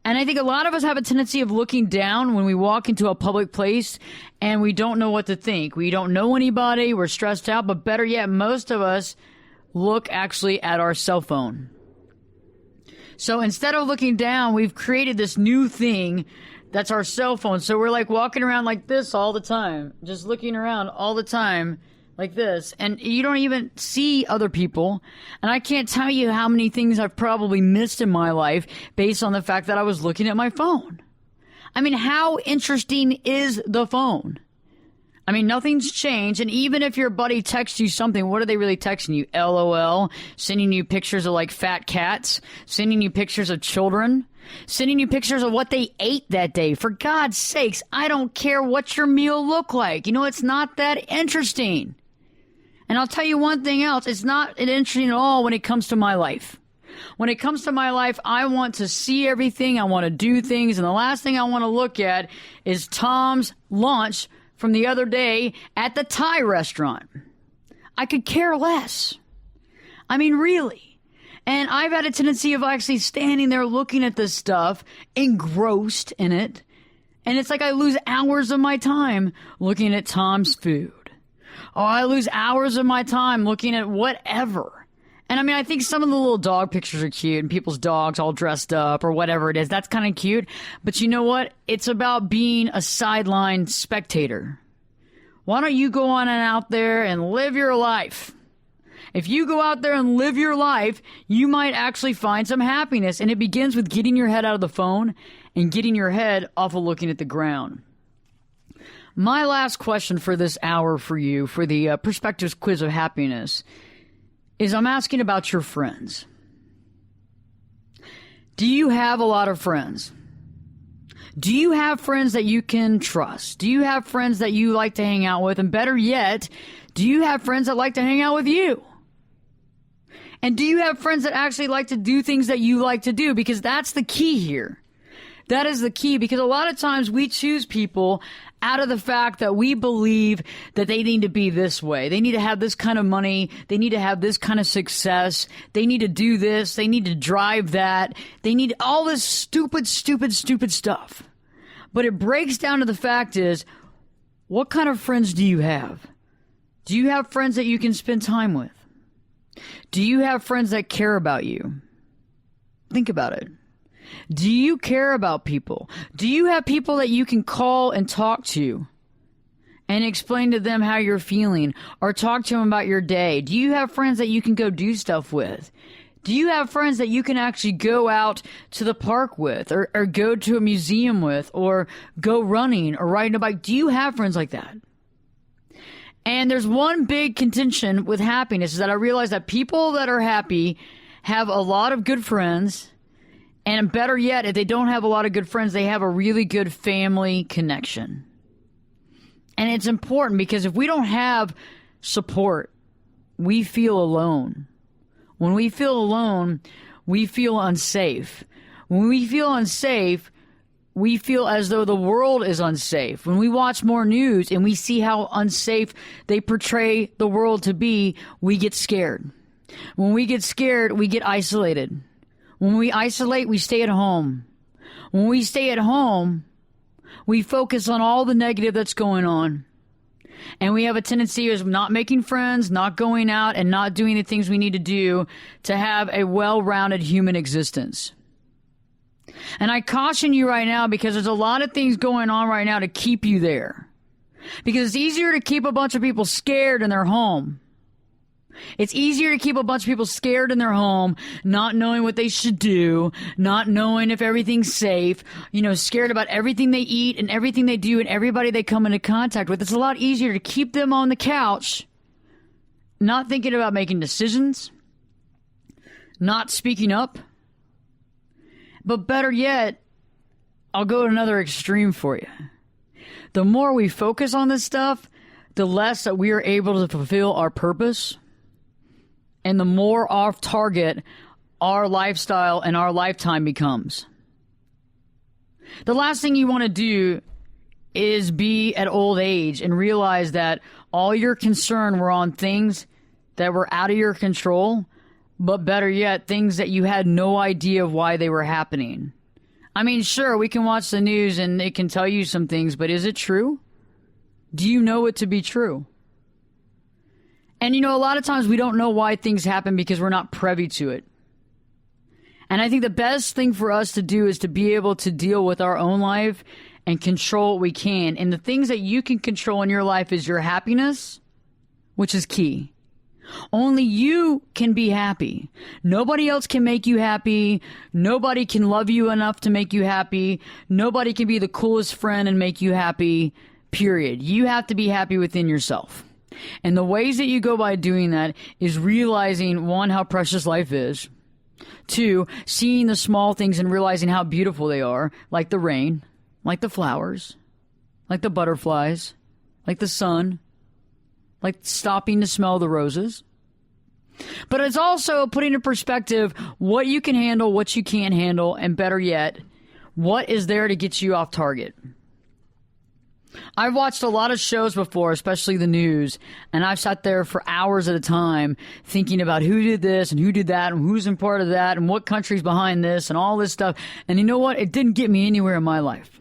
And I think a lot of us have a tendency of looking down when we walk into a public place and we don't know what to think. We don't know anybody. We're stressed out. But better yet, most of us look actually at our cell phone. So instead of looking down, we've created this new thing that's our cell phone. So we're like walking around like this all the time, just looking around all the time like this. And you don't even see other people. And I can't tell you how many things I've probably missed in my life based on the fact that I was looking at my phone. I mean, how interesting is the phone? I mean, nothing's changed. And even if your buddy texts you something, what are they really texting you? LOL, sending you pictures of like fat cats, sending you pictures of children, sending you pictures of what they ate that day. For God's sakes, I don't care what your meal looked like. You know, it's not that interesting. And I'll tell you one thing else. It's not interesting at all when it comes to my life. When it comes to my life, I want to see everything. I want to do things. And the last thing I want to look at is Tom's lunch from the other day at the Thai restaurant. I could care less. I mean, really. And I've had a tendency of actually standing there looking at this stuff, engrossed in it. And it's like I lose hours of my time looking at Tom's food. Oh, I lose hours of my time looking at whatever. And I mean, I think some of the little dog pictures are cute and people's dogs all dressed up or whatever it is. That's kind of cute. But you know what? It's about being a sideline spectator. Why don't you go on and out there and live your life? If you go out there and live your life, you might actually find some happiness. And it begins with getting your head out of the phone and getting your head off of looking at the ground. My last question for this hour for you, for the Perspectives Quiz of Happiness, is I'm asking about your friends. Do you have a lot of friends? Do you have friends that you can trust? Do you have friends that you like to hang out with? And better yet, do you have friends that like to hang out with you? And do you have friends that actually like to do things that you like to do? Because that's the key here. That is the key, because a lot of times we choose people out of the fact that we believe that they need to be this way. They need to have this kind of money. They need to have this kind of success. They need to do this. They need to drive that. They need all this stupid stuff. But it breaks down to the fact is, what kind of friends do you have? Do you have friends that you can spend time with? Do you have friends that care about you? Think about it. Do you care about people? Do you have people that you can call and talk to and explain to them how you're feeling, or talk to them about your day? Do you have friends that you can go do stuff with? Do you have friends that you can actually go out to the park with, or go to a museum with, or go running or riding a bike? Do you have friends like that? And there's one big contention with happiness, is that I realize that people that are happy have a lot of good friends. And better yet, if they don't have a lot of good friends, they have a really good family connection. And it's important, because if we don't have support, we feel alone. When we feel alone, we feel unsafe. When we feel unsafe, we feel as though the world is unsafe. When we watch more news and we see how unsafe they portray the world to be, we get scared. When we get scared, we get isolated. When we isolate, we stay at home. When we stay at home, we focus on all the negative that's going on. And we have a tendency of not making friends, not going out, and not doing the things we need to do to have a well-rounded human existence. And I caution you right now, because there's a lot of things going on right now to keep you there. Because it's easier to keep a bunch of people scared in their home. It's easier to keep a bunch of people scared in their home, not knowing what they should do, not knowing if everything's safe, scared about everything they eat and everything they do and everybody they come into contact with. It's a lot easier to keep them on the couch, not thinking about making decisions, not speaking up. But better yet, I'll go to another extreme for you. The more we focus on this stuff, the less that we are able to fulfill our purpose. And the more off target our lifestyle and our lifetime becomes. The last thing you want to do is be at old age and realize that all your concern were on things that were out of your control, but better yet, things that you had no idea of why they were happening. I mean, sure, we can watch the news and it can tell you some things, but is it true? Do you know it to be true? And a lot of times we don't know why things happen because we're not privy to it. And I think the best thing for us to do is to be able to deal with our own life and control what we can. And the things that you can control in your life is your happiness, which is key. Only you can be happy. Nobody else can make you happy. Nobody can love you enough to make you happy. Nobody can be the coolest friend and make you happy, period. You have to be happy within yourself. And the ways that you go by doing that is realizing, one, how precious life is. Two, seeing the small things and realizing how beautiful they are, like the rain, like the flowers, like the butterflies, like the sun, like stopping to smell the roses. But it's also putting in perspective what you can handle, what you can't handle, and better yet, what is there to get you off target. I've watched a lot of shows before, especially the news, and I've sat there for hours at a time thinking about who did this and who did that and who's in part of that and what country's behind this and all this stuff. And you know what? It didn't get me anywhere in my life.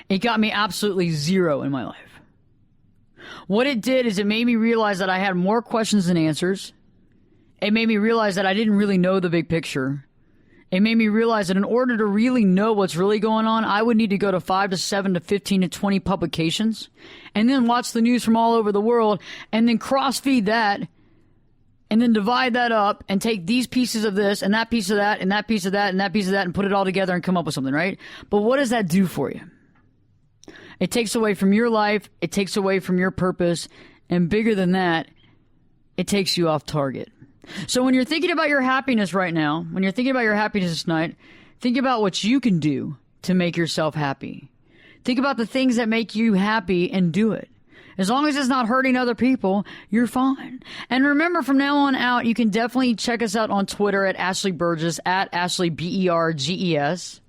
It got me absolutely zero in my life. What it did is it made me realize that I had more questions than answers. It made me realize that I didn't really know the big picture. It made me realize that in order to really know what's really going on, I would need to go to 5 to 7 to 15 to 20 publications and then watch the news from all over the world and then cross-feed that and then divide that up and take these pieces of this and that piece of that and that piece of that and that piece of that and put it all together and come up with something, right? But what does that do for you? It takes away from your life. It takes away from your purpose. And bigger than that, it takes you off target. So when you're thinking about your happiness right now, when you're thinking about your happiness tonight, think about what you can do to make yourself happy. Think about the things that make you happy and do it. As long as it's not hurting other people, you're fine. And remember, from now on out, you can definitely check us out on Twitter at Ashley Burgess, at Ashley Berges,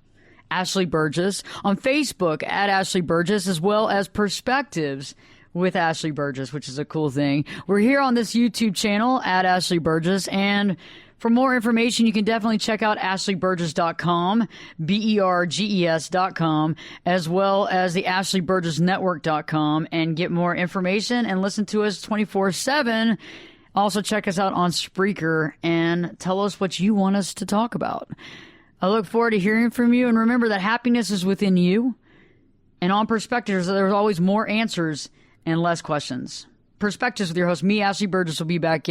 Ashley Burgess, on Facebook at Ashley Burgess, as well as Perspectives with Ashley Burgess, which is a cool thing. We're here on this YouTube channel at Ashley Burgess, and for more information, you can definitely check out ashleyburgess.com, BERGES.com, as well as the ashleyburgessnetwork.com, and get more information and listen to us 24/7. Also, check us out on Spreaker and tell us what you want us to talk about. I look forward to hearing from you, and remember that happiness is within you. And on Perspectives, there's always more answers and less questions. Perspectives with your host, me, Ashley Burgess, will be back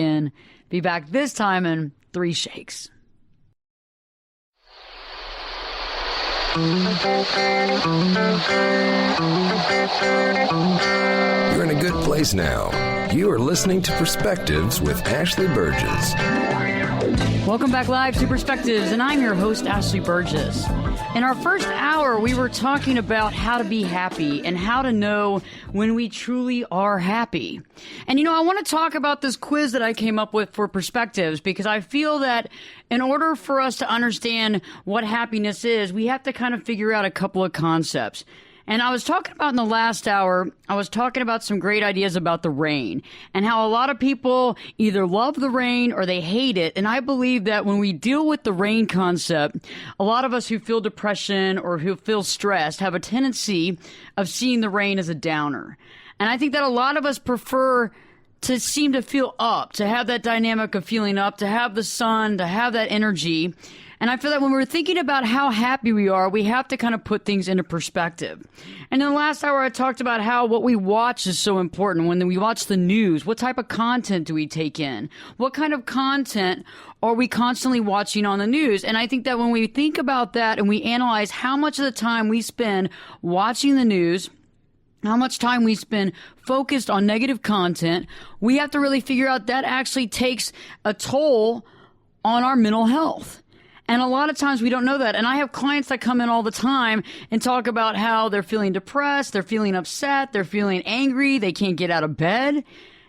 this time in 3 shakes. You're in a good place now. You are listening to Perspectives with Ashley Burgess. Welcome back live to Perspectives, and I'm your host, Ashley Burgess. In our first hour, we were talking about how to be happy and how to know when we truly are happy. And I want to talk about this quiz that I came up with for Perspectives, because I feel that in order for us to understand what happiness is, we have to kind of figure out a couple of concepts. And I was talking about in the last hour, I was talking about some great ideas about the rain and how a lot of people either love the rain or they hate it. And I believe that when we deal with the rain concept, a lot of us who feel depression or who feel stressed have a tendency of seeing the rain as a downer. And I think that a lot of us prefer to seem to feel up, to have that dynamic of feeling up, to have the sun, to have that energy. And I feel that when we're thinking about how happy we are, we have to kind of put things into perspective. And in the last hour, I talked about how what we watch is so important. When we watch the news, what type of content do we take in? What kind of content are we constantly watching on the news? And I think that when we think about that and we analyze how much of the time we spend watching the news, how much time we spend focused on negative content, we have to really figure out that actually takes a toll on our mental health. And a lot of times we don't know that. And I have clients that come in all the time and talk about how they're feeling depressed, they're feeling upset, they're feeling angry, they can't get out of bed.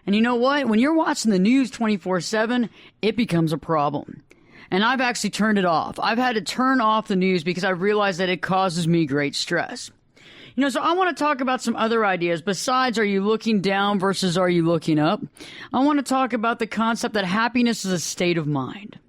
And you know what? When you're watching the news 24/7, it becomes a problem. And I've actually turned it off. I've had to turn off the news because I realized that it causes me great stress. So I want to talk about some other ideas besides are you looking down versus are you looking up? I want to talk about the concept that happiness is a state of mind.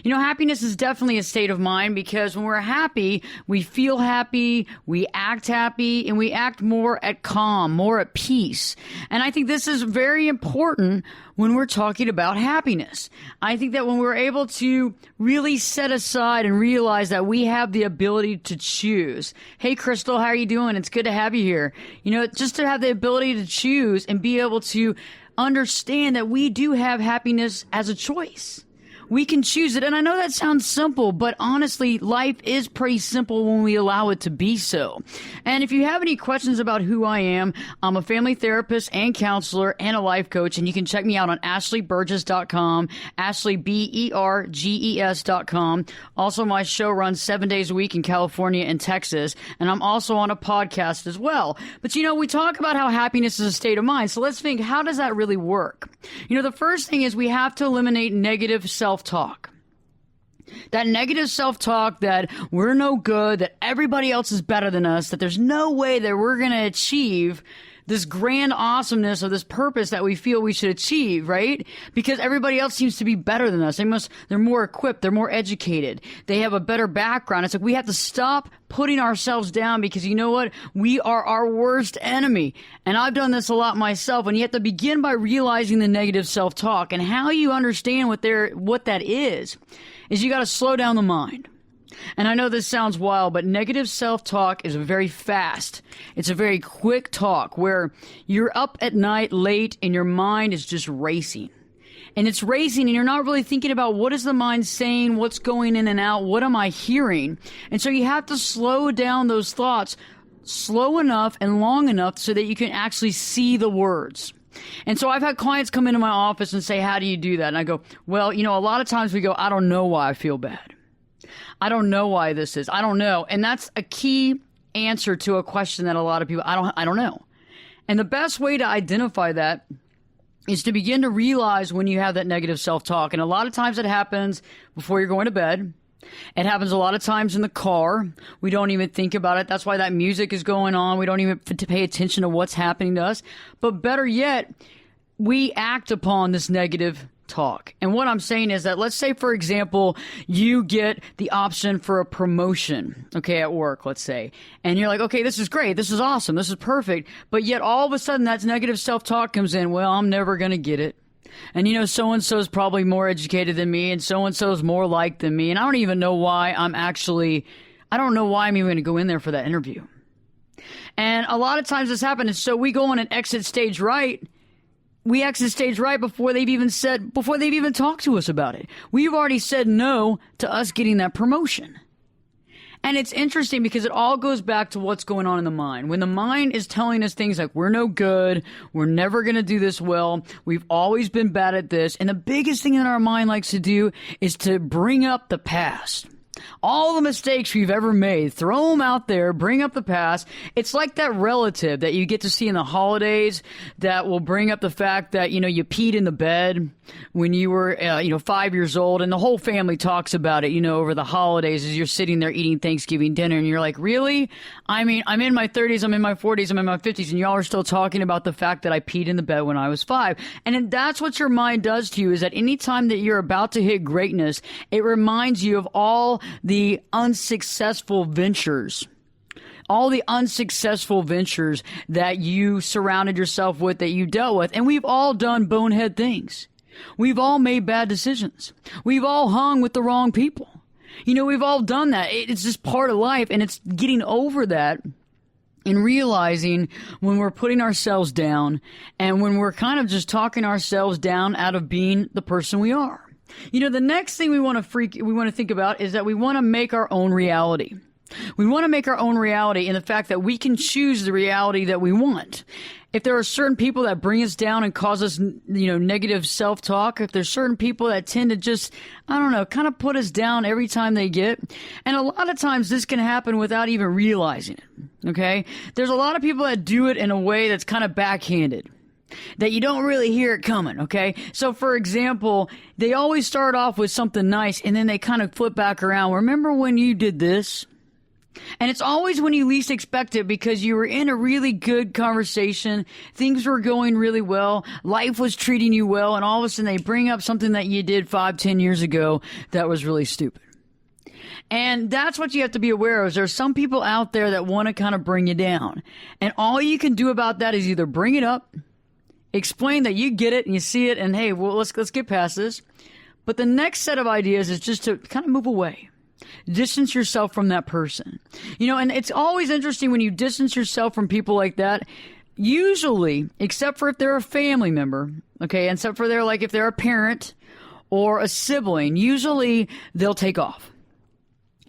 Happiness is definitely a state of mind because when we're happy, we feel happy, we act happy, and we act more at calm, more at peace. And I think this is very important when we're talking about happiness. I think that when we're able to really set aside and realize that we have the ability to choose. Hey, Crystal, how are you doing? It's good to have you here. Just to have the ability to choose and be able to understand that we do have happiness as a choice. We can choose it. And I know that sounds simple, but honestly, life is pretty simple when we allow it to be so. And if you have any questions about who I am, I'm a family therapist and counselor and a life coach. And you can check me out on ashleyburgess.com, ashleyberges.com. Also, my show runs 7 days a week in California and Texas. And I'm also on a podcast as well. But we talk about how happiness is a state of mind. So let's think, how does that really work? The first thing is we have to eliminate negative self-talk. That negative self-talk that we're no good, that everybody else is better than us, that there's no way that we're going to achieve this grand awesomeness of this purpose that we feel we should achieve, right? Because everybody else seems to be better than us. They're more equipped. They're more educated. They have a better background. It's like we have to stop putting ourselves down because you know what? We are our worst enemy. And I've done this a lot myself. And you have to begin by realizing the negative self-talk. And how you understand what that is you got to slow down the mind. And I know this sounds wild, but negative self-talk is very fast. It's a very quick talk where you're up at night late and your mind is just racing. And it's racing and you're not really thinking about what is the mind saying, what's going in and out, what am I hearing? And so you have to slow down those thoughts slow enough and long enough so that you can actually see the words. And so I've had clients come into my office and say, how do you do that? And I go, well, a lot of times we go, I don't know why I feel bad. I don't know why this is. I don't know. And that's a key answer to a question that a lot of people, I don't know. And the best way to identify that is to begin to realize when you have that negative self-talk. And a lot of times it happens before you're going to bed. It happens a lot of times in the car. We don't even think about it. That's why that music is going on. We don't even pay attention to what's happening to us. But better yet, we act upon this negative talk. And what I'm saying is that let's say, for example, you get the option for a promotion, okay, at work, let's say, and you're like, okay, this is great. This is awesome. This is perfect. But yet all of a sudden that negative self-talk comes in. Well, I'm never going to get it. And so-and-so is probably more educated than me and so-and-so is more liked than me. And I don't even know why I'm even going to go in there for that interview. And a lot of times this happens. And so we go on and exit stage right. We exit stage right before they've even talked to us about it. We've already said no to us getting that promotion. And it's interesting because it all goes back to what's going on in the mind. When the mind is telling us things like, we're no good, we're never going to do this well, we've always been bad at this. And the biggest thing that our mind likes to do is to bring up the past. All the mistakes we've ever made, throw them out there, bring up the past. It's like that relative that you get to see in the holidays that will bring up the fact that, you peed in the bed when you were, 5 years old, and the whole family talks about it, over the holidays as you're sitting there eating Thanksgiving dinner, and you're like, really? I'm in my 30s, I'm in my 40s, I'm in my 50s, and y'all are still talking about the fact that I peed in the bed when I was 5. And then that's what your mind does to you, is that any time that you're about to hit greatness, it reminds you of all the unsuccessful ventures that you surrounded yourself with, that you dealt with. And we've all done bonehead things. We've all made bad decisions. We've all hung with the wrong people. We've all done that. It's just part of life. And it's getting over that and realizing when we're putting ourselves down and when we're kind of just talking ourselves down out of being the person we are. The next thing we want to think about is that we want to make our own reality. We want to make our own reality in the fact that we can choose the reality that we want. If there are certain people that bring us down and cause us, negative self-talk, if there's certain people that tend to just, kind of put us down every time they get. And a lot of times this can happen without even realizing it. Okay. There's a lot of people that do it in a way that's kind of backhanded, that you don't really hear it coming, okay? So, for example, they always start off with something nice, and then they kind of flip back around. Remember when you did this? And it's always when you least expect it because you were in a really good conversation. Things were going really well. Life was treating you well. And all of a sudden they bring up something that you did 5-10 years ago that was really stupid. And that's what you have to be aware of. There's some people out there that want to kind of bring you down. And all you can do about that is either bring it up, explain that you get it and you see it, and hey, well, let's get past this. But the next set of ideas is just to kind of move away. Distance yourself from that person. And it's always interesting when you distance yourself from people like that. Usually, except for if they're a family member, okay, and except for if they're a parent or a sibling, usually they'll take off.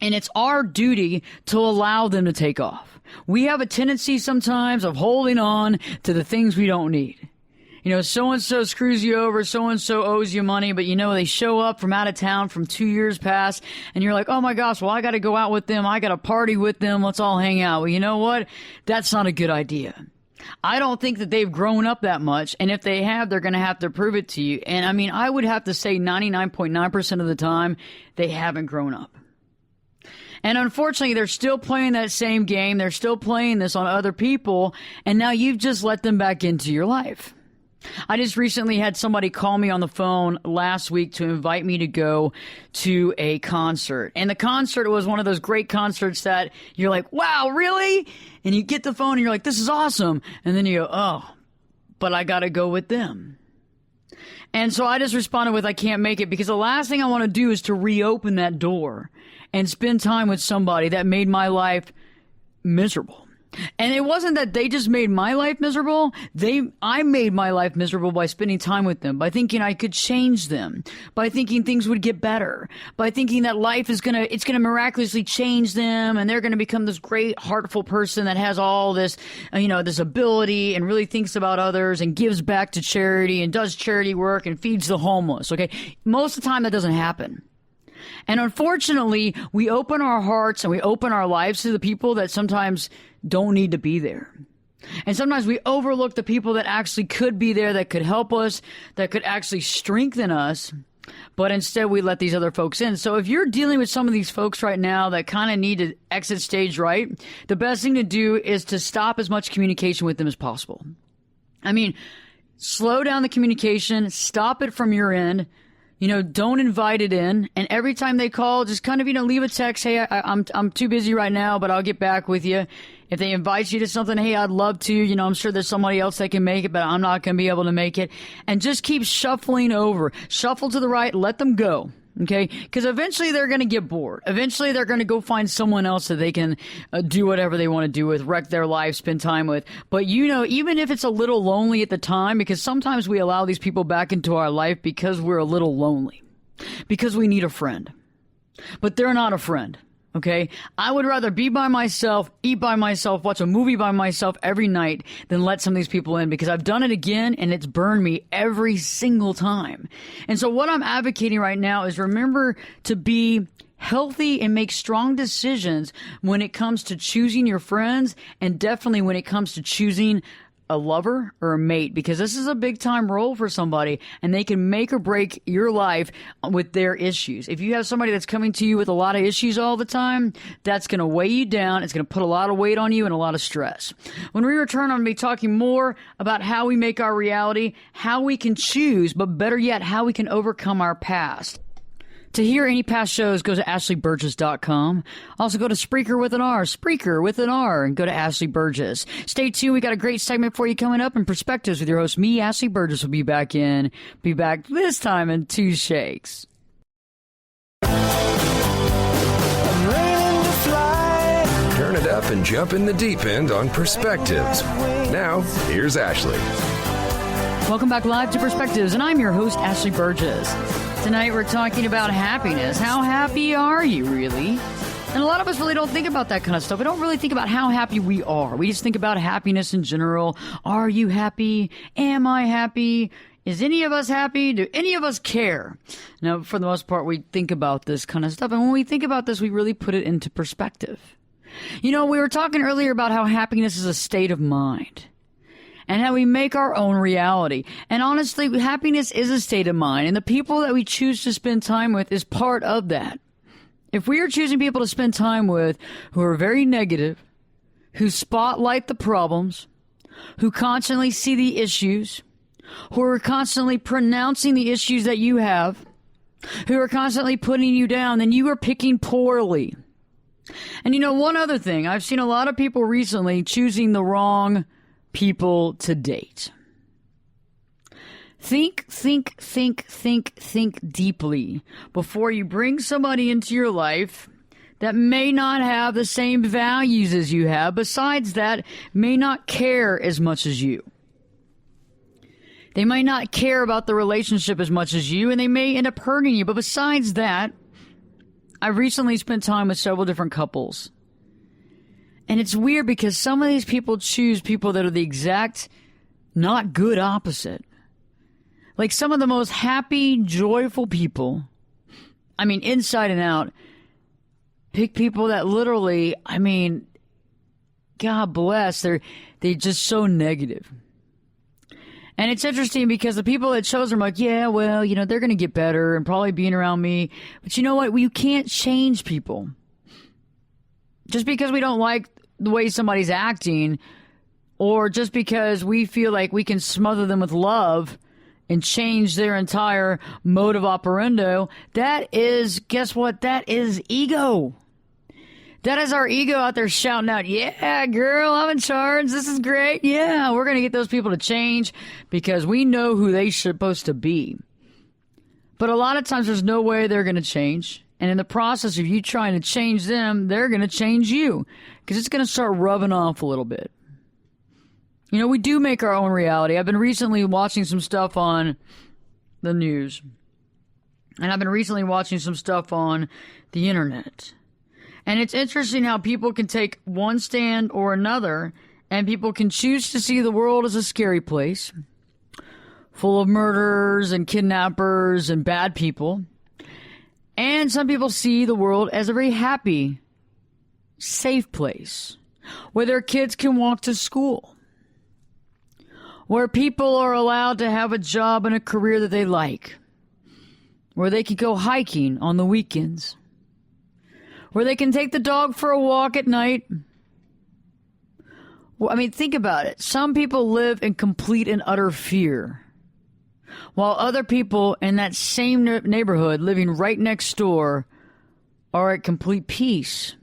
And it's our duty to allow them to take off. We have a tendency sometimes of holding on to the things we don't need. So-and-so screws you over, so-and-so owes you money, but they show up from out of town from 2 years past, and you're like, oh my gosh, well, I got to go out with them. I got to party with them. Let's all hang out. Well, you know what? That's not a good idea. I don't think that they've grown up that much, and if they have, they're going to have to prove it to you. And I would have to say 99.9% of the time, they haven't grown up. And unfortunately, they're still playing that same game. They're still playing this on other people, and now you've just let them back into your life. I just recently had somebody call me on the phone last week to invite me to go to a concert. And the concert was one of those great concerts that you're like, wow, really? And you get the phone and you're like, this is awesome. And then you go, oh, but I got to go with them. And so I just responded with, I can't make it, because the last thing I want to do is to reopen that door and spend time with somebody that made my life miserable. And it wasn't that they just made my life miserable. I made my life miserable by spending time with them, by thinking I could change them, by thinking things would get better, by thinking that life is it's gonna miraculously change them, and they're gonna become this great, heartful person that has all this, this ability and really thinks about others and gives back to charity and does charity work and feeds the homeless. Okay, most of the time that doesn't happen. And unfortunately, we open our hearts and we open our lives to the people that sometimes don't need to be there. And sometimes we overlook the people that actually could be there, that could help us, that could actually strengthen us. But instead, we let these other folks in. So if you're dealing with some of these folks right now that kind of need to exit stage right, the best thing to do is to stop as much communication with them as possible. Slow down the communication, stop it from your end. Don't invite it in. And every time they call, just kind of, leave a text. Hey, I'm too busy right now, but I'll get back with you. If they invite you to something, hey, I'd love to. I'm sure there's somebody else that can make it, but I'm not going to be able to make it. And just keep shuffling over. Shuffle to the right. Let them go. Okay? Because eventually they're going to get bored. Eventually they're going to go find someone else that they can do whatever they want to do with, wreck their life, spend time with. But even if it's a little lonely at the time, because sometimes we allow these people back into our life because we're a little lonely, because we need a friend. But they're not a friend. Okay? I would rather be by myself, eat by myself, watch a movie by myself every night than let some of these people in, because I've done it again and it's burned me every single time. And so what I'm advocating right now is remember to be healthy and make strong decisions when it comes to choosing your friends, and definitely when it comes to choosing a lover or a mate, because this is a big time role for somebody, and they can make or break your life with their issues. If you have somebody that's coming to you with a lot of issues all the time, that's going to weigh you down. It's going to put a lot of weight on you and a lot of stress. When we return, I'm going to be talking more about how we make our reality, how we can choose, but better yet, how we can overcome our past. To hear any past shows, go to AshleyBurgess.com. Also go to Spreaker with an R, and go to Ashley Burgess. Stay tuned. We got a great segment for you coming up in Perspectives with your host, me, Ashley Burgess, will be back this time in 2 shakes. Turn it up and jump in the deep end on Perspectives. Now, here's Ashley. Welcome back live to Perspectives, and I'm your host, Ashley Burgess. Tonight we're talking about happiness. How happy are you, really? And a lot of us really don't think about that kind of stuff. We don't really think about how happy we are. We just think about happiness in general. Are you happy? Am I happy? Is any of us happy? Do any of us care? Now, for the most part, we think about this kind of stuff. And when we think about this, we really put it into perspective. We were talking earlier about how happiness is a state of mind, and how we make our own reality. And honestly, happiness is a state of mind, and the people that we choose to spend time with is part of that. If we are choosing people to spend time with who are very negative, who spotlight the problems, who constantly see the issues, who are constantly pronouncing the issues that you have, who are constantly putting you down, then you are picking poorly. And you know, one other thing, I've seen a lot of people recently choosing the wrong people to date. Think deeply before you bring somebody into your life that may not have the same values as you have. Besides that, may not care as much as you. They may not care about the relationship as much as you, and they may end up hurting you. But besides that, I recently spent time with several different couples. And it's weird because some of these people choose people that are the exact not good opposite. Like some of the most happy, joyful people, I mean, inside and out, pick people that literally, I mean, God bless, they're just so negative. And it's interesting because the people that chose them are like, yeah, well, you know, they're going to get better and probably being around me. But you know what? You can't change people. Just because we don't like the way somebody's acting, or just because we feel like we can smother them with love and change their entire mode of operandi, that is, guess what? That is ego. That is our ego out there shouting out, yeah, girl, I'm in charge. This is great. Yeah, we're going to get those people to change because we know who they're supposed to be. But a lot of times there's no way they're going to change. And in the process of you trying to change them, they're going to change you because it's going to start rubbing off a little bit. You know, we do make our own reality. I've been recently watching some stuff on the news. And I've been recently watching some stuff on the internet. And it's interesting how people can take one stand or another, and people can choose to see the world as a scary place, full of murderers and kidnappers and bad people. And some people see the world as a very happy, safe place, where their kids can walk to school, where people are allowed to have a job and a career that they like, where they can go hiking on the weekends, where they can take the dog for a walk at night. Well, I mean, think about it. Some people live in complete and utter fear, while other people in that same neighborhood living right next door are at complete peace.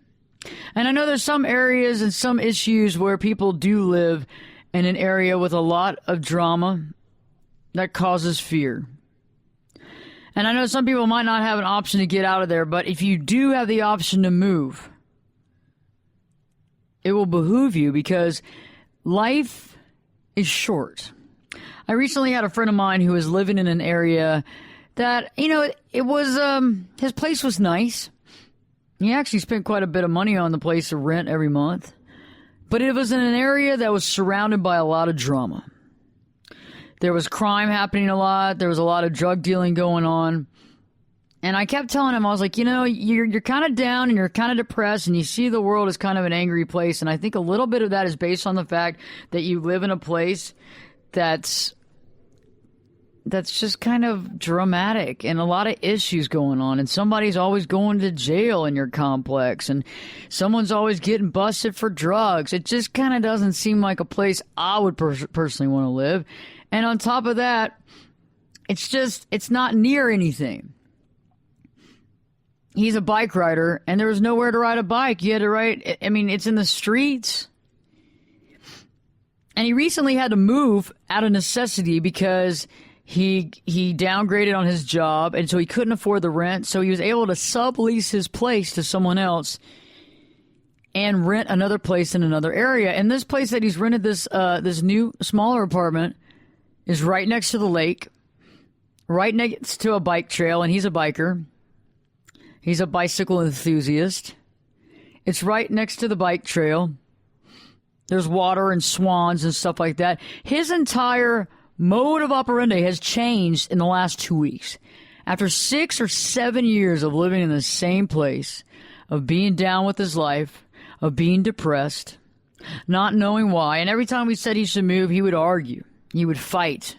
And I know there's some areas and some issues where people do live in an area with a lot of drama that causes fear. And I know some people might not have an option to get out of there, but if you do have the option to move, it will behoove you because life is short. I recently had a friend of mine who was living in an area that, you know, it was, his place was nice. He actually spent quite a bit of money on the place to rent every month. But it was in an area that was surrounded by a lot of drama. There was crime happening a lot. There was a lot of drug dealing going on. And I kept telling him, I was like, you know, you're kind of down and you're kind of depressed and you see the world as kind of an angry place. And I think a little bit of that is based on the fact that you live in a place that's just kind of dramatic and a lot of issues going on, and somebody's always going to jail in your complex, and someone's always getting busted for drugs. It just kind of doesn't seem like a place I would personally want to live. And on top of that, it's not near anything. He's a bike rider, and there was nowhere to ride a bike. You had to ride, I mean, it's in the streets. And he recently had to move out of necessity because he downgraded on his job, and so he couldn't afford the rent. So he was able to sublease his place to someone else and rent another place in another area. And this place that he's rented, this new smaller apartment, is right next to the lake, right next to a bike trail, and he's a biker. He's a bicycle enthusiast. It's right next to the bike trail. There's water and swans and stuff like that. His entire mode of operandi has changed in the last 2 weeks. After 6 or 7 years of living in the same place, of being down with his life, of being depressed, not knowing why. And every time we said he should move, he would argue. He would fight.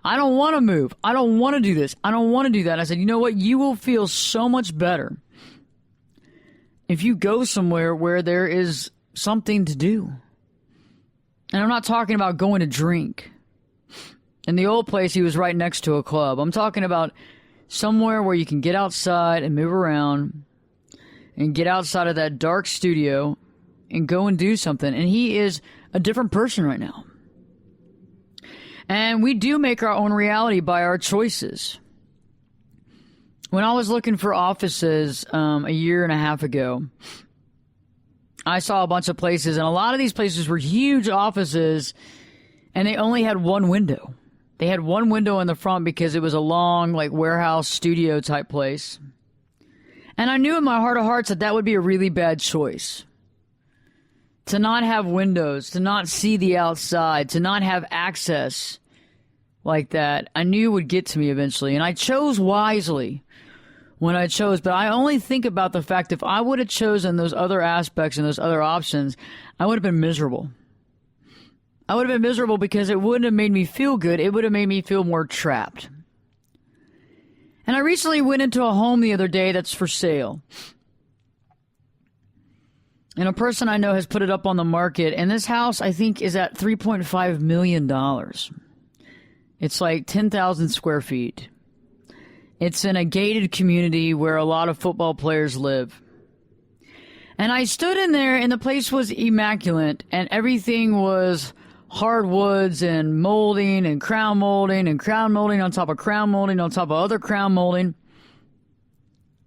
I don't want to move. I don't want to do this. I don't want to do that. I said, you know what? You will feel so much better if you go somewhere where there is something to do. And I'm not talking about going to drink. In the old place, he was right next to a club. I'm talking about somewhere where you can get outside and move around and get outside of that dark studio and go and do something. And he is a different person right now. And we do make our own reality by our choices. When I was looking for offices a year and a half ago, I saw a bunch of places, and a lot of these places were huge offices, and they only had one window. They had one window in the front because it was a long, like, warehouse studio type place. And I knew in my heart of hearts that that would be a really bad choice. To not have windows, to not see the outside, to not have access like that, I knew would get to me eventually. And I chose wisely when I chose, but I only think about the fact if I would have chosen those other aspects and those other options, I would have been miserable. I would have been miserable because it wouldn't have made me feel good. It would have made me feel more trapped. And I recently went into a home the other day that's for sale. And a person I know has put it up on the market, and this house, I think, is at $3.5 million. It's like 10,000 square feet. It's in a gated community where a lot of football players live. And I stood in there, and the place was immaculate, and everything was hardwoods and molding and crown molding on top of crown molding on top of other crown molding.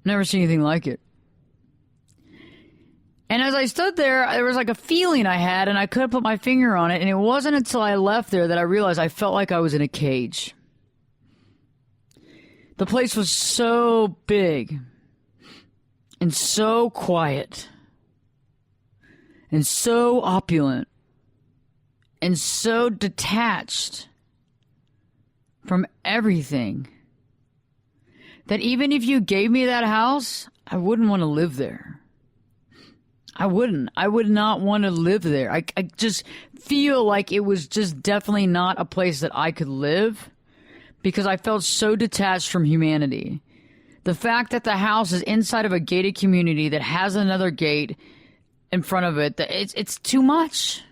Never seen anything like it. And as I stood there was like a feeling I had, and I couldn't put my finger on it, and it wasn't until I left there that I realized I felt like I was in a cage. The place was so big and so quiet and so opulent and so detached from everything that even if you gave me that house, I wouldn't want to live there. I wouldn't. I would not want to live there. I just feel like it was just definitely not a place that I could live because I felt so detached from humanity. The fact that the house is inside of a gated community that has another gate in front of it, it's too much.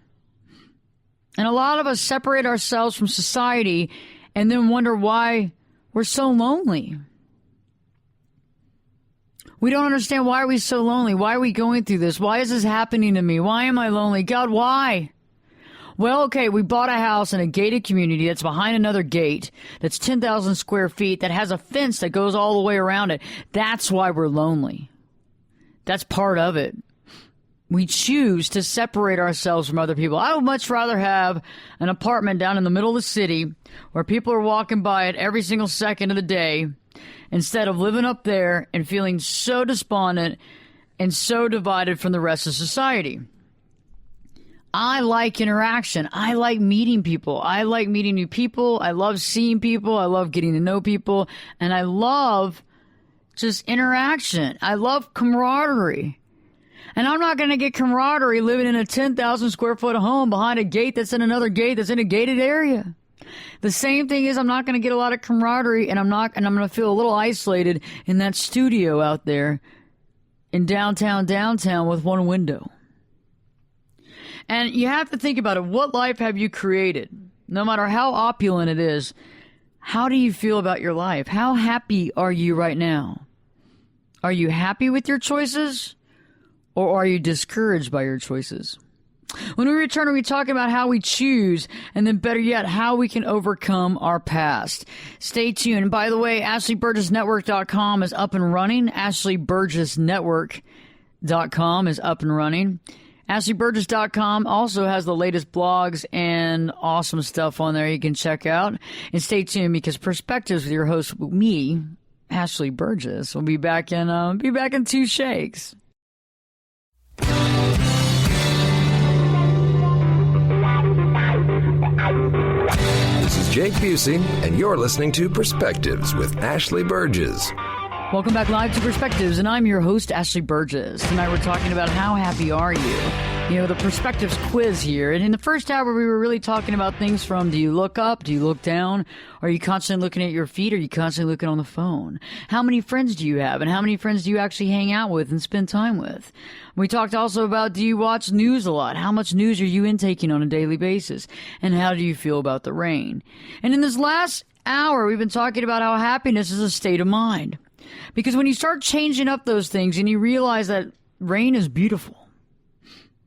And a lot of us separate ourselves from society and then wonder why we're so lonely. We don't understand, why are we so lonely? Why are we going through this? Why is this happening to me? Why am I lonely? God, why? Well, okay, we bought a house in a gated community that's behind another gate that's 10,000 square feet that has a fence that goes all the way around it. That's why we're lonely. That's part of it. We choose to separate ourselves from other people. I would much rather have an apartment down in the middle of the city where people are walking by it every single second of the day instead of living up there and feeling so despondent and so divided from the rest of society. I like interaction. I like meeting people. I like meeting new people. I love seeing people. I love getting to know people. And I love just interaction. I love camaraderie. And I'm not going to get camaraderie living in a 10,000 square foot home behind a gate that's in another gate that's in a gated area. The same thing is I'm not going to get a lot of camaraderie, and I'm going to feel a little isolated in that studio out there in downtown with one window. And you have to think about it. What life have you created? No matter how opulent it is, how do you feel about your life? How happy are you right now? Are you happy with your choices? Or are you discouraged by your choices? When we return, we'll be talking about how we choose, and then better yet, how we can overcome our past. Stay tuned. And by the way, AshleyBurgessNetwork.com is up and running. AshleyBurgessNetwork.com is up and running. AshleyBurgess.com also has the latest blogs and awesome stuff on there you can check out. And stay tuned, because Perspectives with your host, me, Ashley Burgess, will be back in 2 shakes. This is Jake Busey, and you're listening to Perspectives with Ashley Burgess. Welcome back live to Perspectives, and I'm your host, Ashley Burgess. Tonight we're talking about how happy are you? You know, the Perspectives quiz here. And in the first hour, we were really talking about things from do you look up? Do you look down? Are you constantly looking at your feet? Are you constantly looking on the phone? How many friends do you have? And how many friends do you actually hang out with and spend time with? We talked also about do you watch news a lot? How much news are you intaking on a daily basis? And how do you feel about the rain? And in this last hour, we've been talking about how happiness is a state of mind. Because when you start changing up those things and you realize that rain is beautiful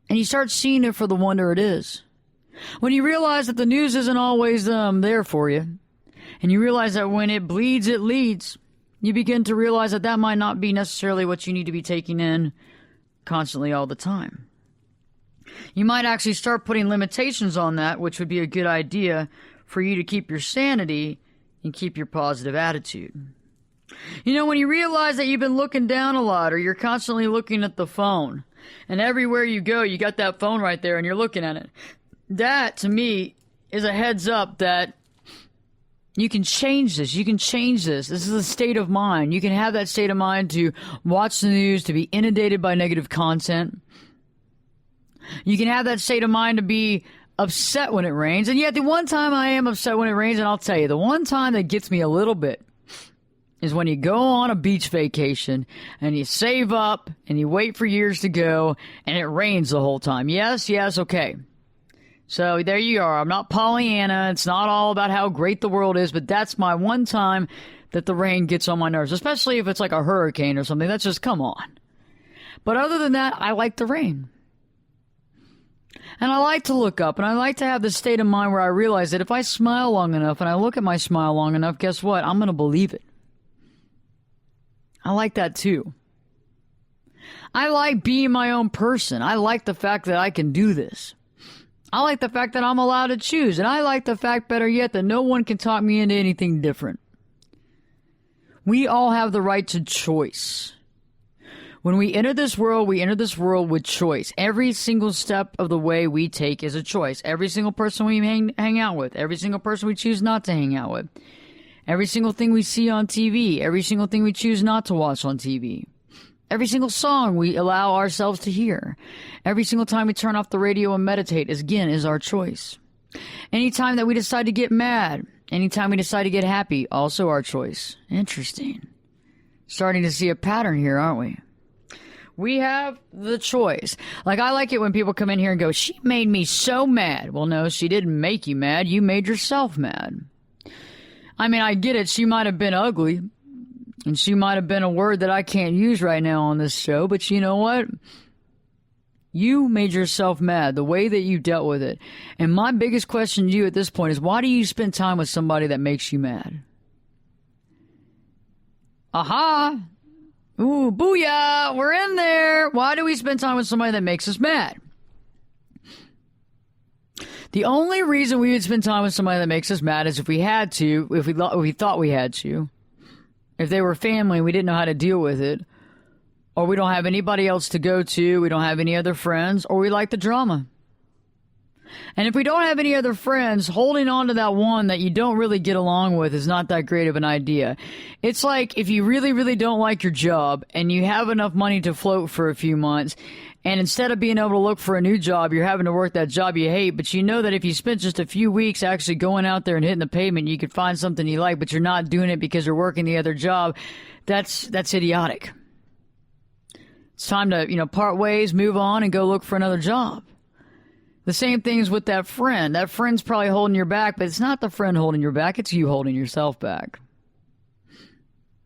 and you start seeing it for the wonder it is, when you realize that the news isn't always there for you, and you realize that when it bleeds, it leads, you begin to realize that that might not be necessarily what you need to be taking in constantly all the time. You might actually start putting limitations on that, which would be a good idea for you to keep your sanity and keep your positive attitude. You know, when you realize that you've been looking down a lot or you're constantly looking at the phone and everywhere you go, you got that phone right there and you're looking at it. That, to me, is a heads up that you can change this. You can change this. This is a state of mind. You can have that state of mind to watch the news, to be inundated by negative content. You can have that state of mind to be upset when it rains. And yet the one time I am upset when it rains, and I'll tell you, the one time that gets me a little bit is when you go on a beach vacation and you save up and you wait for years to go and it rains the whole time. Yes, okay. So there you are. I'm not Pollyanna. It's not all about how great the world is, but that's my one time that the rain gets on my nerves, especially if it's like a hurricane or something. That's just, come on. But other than that, I like the rain. And I like to look up, and I like to have this state of mind where I realize that if I smile long enough and I look at my smile long enough, guess what? I'm going to believe it. I like that too. I like being my own person. I like the fact that I can do this. I like the fact that I'm allowed to choose. And I like the fact, better yet, that no one can talk me into anything different. We all have the right to choice. When we enter this world with choice. Every single step of the way we take is a choice. Every single person we hang out with. Every single person we choose not to hang out with. Every single thing we see on TV, every single thing we choose not to watch on TV, every single song we allow ourselves to hear, every single time we turn off the radio and meditate is our choice. Anytime that we decide to get mad, anytime we decide to get happy, also our choice. Interesting. Starting to see a pattern here, aren't we? We have the choice. Like, I like it when people come in here and go, she made me so mad. Well, no, she didn't make you mad. You made yourself mad. I mean, I get it. She might have been ugly, and she might have been a word that I can't use right now on this show, but you know what? You made yourself mad, the way that you dealt with it. And my biggest question to you at this point is, why do you spend time with somebody that makes you mad? Aha! Ooh, booyah! We're in there! Why do we spend time with somebody that makes us mad? The only reason we would spend time with somebody that makes us mad is if we had to, if we thought we had to. If they were family and we didn't know how to deal with it, or we don't have anybody else to go to, we don't have any other friends, or we like the drama. And if we don't have any other friends, holding on to that one that you don't really get along with is not that great of an idea. It's like if you really, really don't like your job and you have enough money to float for a few months, and instead of being able to look for a new job, you're having to work that job you hate, but you know that if you spent just a few weeks actually going out there and hitting the pavement, you could find something you like, but you're not doing it because you're working the other job. That's idiotic. It's time to, part ways, move on, and go look for another job. The same thing is with that friend. That friend's probably holding your back, but it's not the friend holding your back. It's you holding yourself back.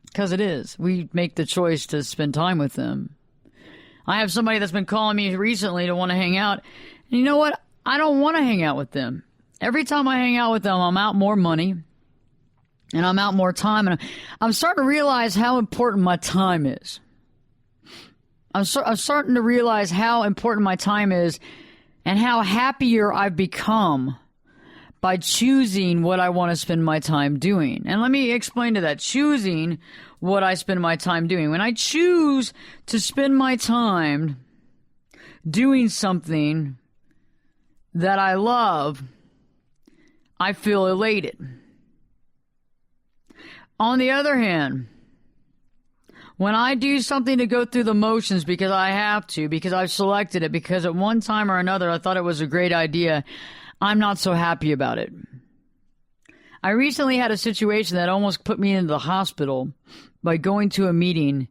Because it is. We make the choice to spend time with them. I have somebody that's been calling me recently to want to hang out. And you know what? I don't want to hang out with them. Every time I hang out with them, I'm out more money. And I'm out more time. And I'm starting to realize how important my time is. I'm starting to realize how important my time is and how happier I've become by choosing what I want to spend my time doing. And let me explain to that. Choosing what I spend my time doing. When I choose to spend my time doing something that I love, I feel elated. On the other hand, When I do something to go through the motions because I have to, because I've selected it, because at one time or another I thought it was a great idea, I'm not so happy about it. I recently had a situation that almost put me into the hospital by going to a meeting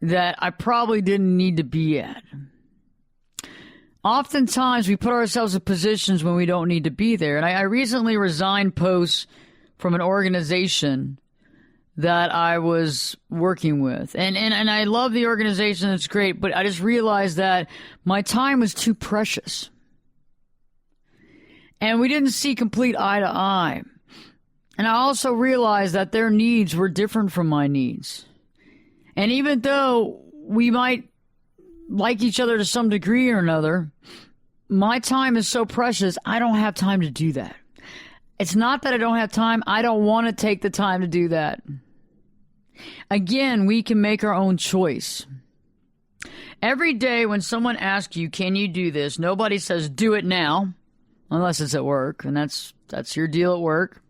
that I probably didn't need to be at. Oftentimes we put ourselves in positions when we don't need to be there. And I recently resigned posts from an organization that I was working with. And I love the organization. It's great. But I just realized that my time was too precious. And we didn't see complete eye to eye. And I also realized that their needs were different from my needs. And even though we might like each other to some degree or another, my time is so precious, I don't have time to do that. It's not that I don't have time. I don't want to take the time to do that. Again, we can make our own choice. Every day when someone asks you, can you do this? Nobody says, do it now, unless it's at work, and that's your deal at work.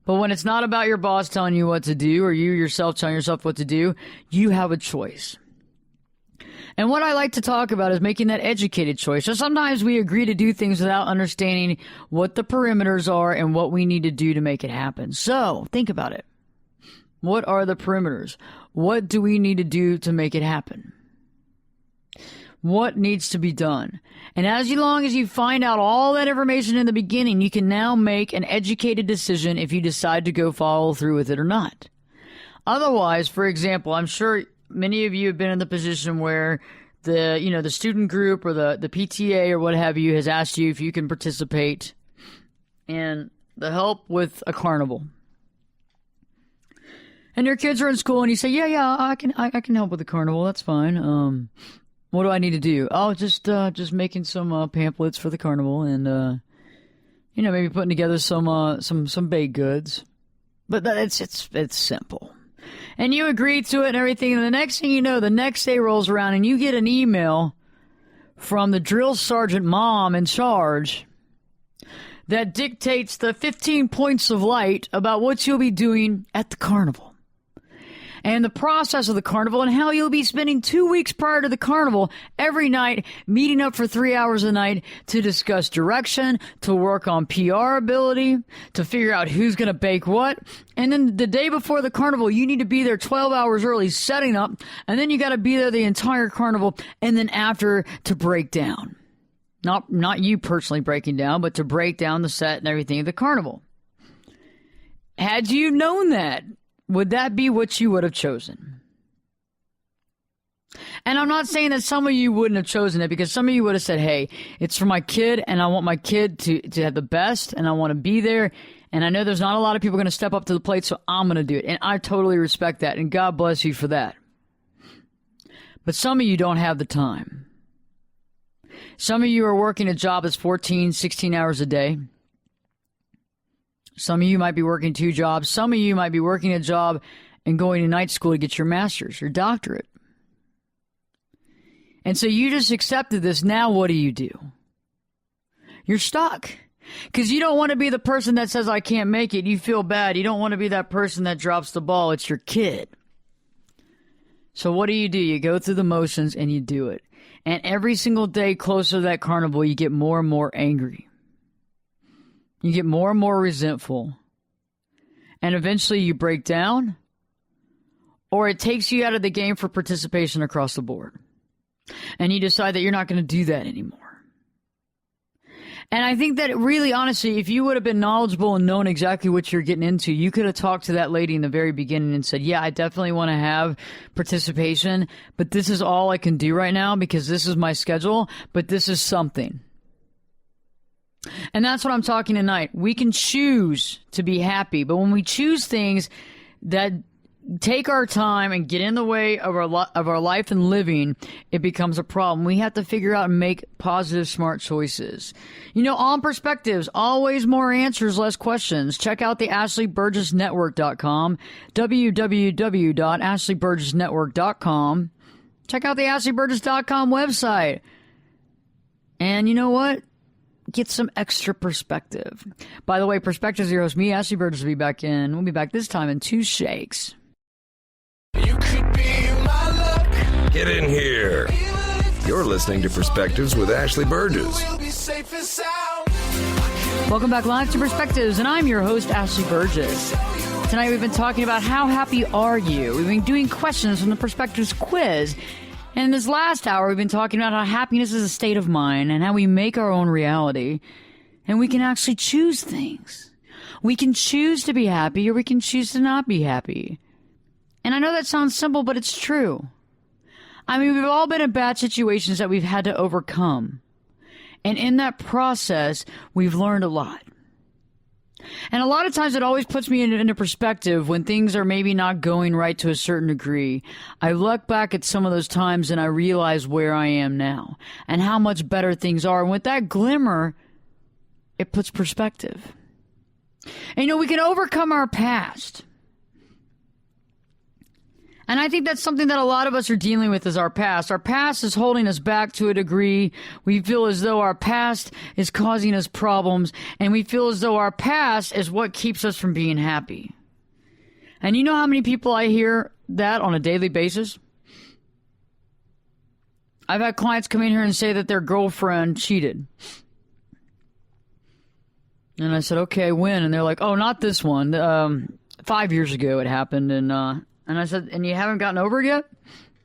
But when it's not about your boss telling you what to do, or you yourself telling yourself what to do, you have a choice. And what I like to talk about is making that educated choice. So sometimes we agree to do things without understanding what the perimeters are and what we need to do to make it happen. So think about it. What are the perimeters? What do we need to do to make it happen? What needs to be done? And as long as you find out all that information in the beginning, you can now make an educated decision if you decide to go follow through with it or not. Otherwise, for example, I'm sure many of you have been in the position where the student group or the PTA or what have you has asked you if you can participate in the help with a carnival. And your kids are in school and you say, yeah, I can help with the carnival. That's fine. What do I need to do? Oh, just making some pamphlets for the carnival and maybe putting together some baked goods. But it's simple. And you agree to it and everything, and the next thing you know, the next day rolls around and you get an email from the drill sergeant mom in charge that dictates the 15 points of light about what you'll be doing at the carnival. And the process of the carnival and how you'll be spending 2 weeks prior to the carnival every night, meeting up for 3 hours a night to discuss direction, to work on PR ability, to figure out who's going to bake what. And then the day before the carnival, you need to be there 12 hours early setting up. And then you got to be there the entire carnival. And then after to break down. Not you personally breaking down, but to break down the set and everything of the carnival. Had you known that, would that be what you would have chosen? And I'm not saying that some of you wouldn't have chosen it, because some of you would have said, hey, it's for my kid and I want my kid to have the best and I want to be there. And I know there's not a lot of people going to step up to the plate, so I'm going to do it. And I totally respect that. And God bless you for that. But some of you don't have the time. Some of you are working a job that's 14, 16 hours a day. Some of you might be working 2 jobs. Some of you might be working a job and going to night school to get your master's, your doctorate. And so you just accepted this. Now what do? You're stuck. Because you don't want to be the person that says, I can't make it. You feel bad. You don't want to be that person that drops the ball. It's your kid. So what do? You go through the motions and you do it. And every single day closer to that carnival, you get more and more angry. You get more and more resentful. And eventually you break down, or it takes you out of the game for participation across the board. And you decide that you're not going to do that anymore. And I think that really, honestly, if you would have been knowledgeable and known exactly what you're getting into, you could have talked to that lady in the very beginning and said, yeah, I definitely want to have participation, but this is all I can do right now because this is my schedule, but this is something. And that's what I'm talking tonight. We can choose to be happy, but when we choose things that take our time and get in the way of our life and living, it becomes a problem. We have to figure out and make positive, smart choices. On Perspectives, always more answers, less questions. Check out the AshleyBurgessNetwork.com, www.AshleyBurgessNetwork.com. Check out the AshleyBurgess.com website. And you know what? Get some extra perspective. By the way, Perspectives, your host, me, Ashley Burgess, will be back in. We'll be back this time in 2 shakes. You could be my luck. Get in here. You're listening to Perspectives with Ashley Burgess. Welcome back live to Perspectives, and I'm your host, Ashley Burgess. Tonight we've been talking about how happy are you? We've been doing questions from the Perspectives quiz. And in this last hour, we've been talking about how happiness is a state of mind and how we make our own reality. And we can actually choose things. We can choose to be happy or we can choose to not be happy. And I know that sounds simple, but it's true. I mean, we've all been in bad situations that we've had to overcome. And in that process, we've learned a lot. And a lot of times it always puts me into perspective when things are maybe not going right to a certain degree. I look back at some of those times and I realize where I am now and how much better things are. And with that glimmer, it puts perspective. And we can overcome our past. And I think that's something that a lot of us are dealing with is our past. Our past is holding us back to a degree. We feel as though our past is causing us problems. And we feel as though our past is what keeps us from being happy. And you know how many people I hear that on a daily basis? I've had clients come in here and say that their girlfriend cheated. And I said, okay, when? And they're like, oh, not this one. 5 years ago it happened. And I said, and you haven't gotten over it yet?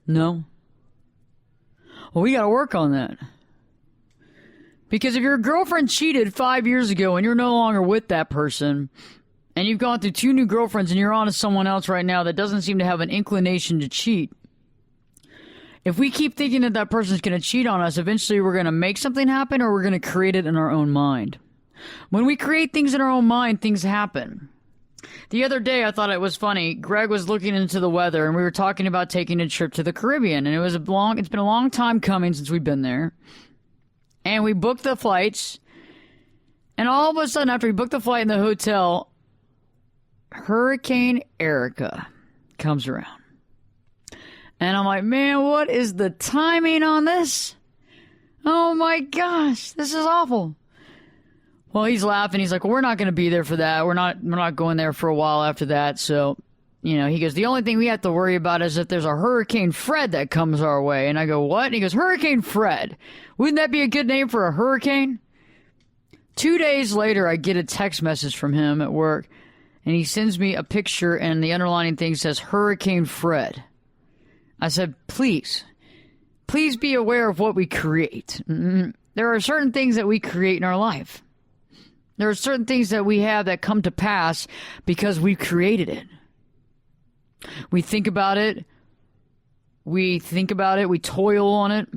No. Well, we got to work on that. Because if your girlfriend cheated 5 years ago and you're no longer with that person, and you've gone through 2 new girlfriends and you're on to someone else right now that doesn't seem to have an inclination to cheat, if we keep thinking that that person's going to cheat on us, eventually we're going to make something happen or we're going to create it in our own mind. When we create things in our own mind, things happen. The other day, I thought it was funny. Greg was looking into the weather, and we were talking about taking a trip to the Caribbean. And it's been a long time coming since we've been there. And we booked the flights. And all of a sudden, after we booked the flight in the hotel, Hurricane Erica comes around. And I'm like, man, what is the timing on this? Oh my gosh, this is awful. Well, he's laughing. He's like, well, we're not going to be there for that. We're not going there for a while after that. So, he goes, the only thing we have to worry about is if there's a Hurricane Fred that comes our way. And I go, what? And he goes, Hurricane Fred. Wouldn't that be a good name for a hurricane? 2 days later, I get a text message from him at work. And he sends me a picture and the underlining thing says Hurricane Fred. I said, please be aware of what we create. There are certain things that we create in our life. There are certain things that we have that come to pass because we've created it. We think about it. We toil on it.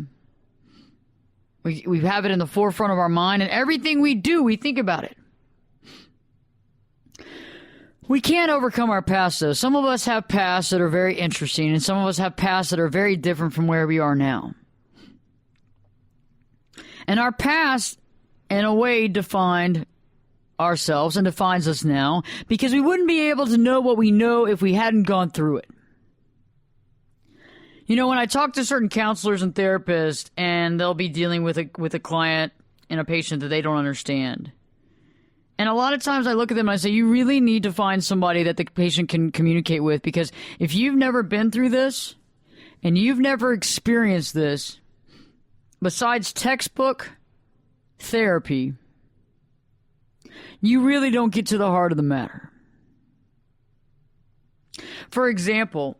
We have it in the forefront of our mind, and everything we do, we think about it. We can't overcome our past, though. Some of us have pasts that are very interesting, and some of us have pasts that are very different from where we are now. And our past, in a way, defined ourselves and defines us now because we wouldn't be able to know what we know if we hadn't gone through it. When I talk to certain counselors and therapists and they'll be dealing with a client and a patient that they don't understand. And a lot of times I look at them and I say, you really need to find somebody that the patient can communicate with, because if you've never been through this and you've never experienced this, besides textbook therapy, you really don't get to the heart of the matter. For example,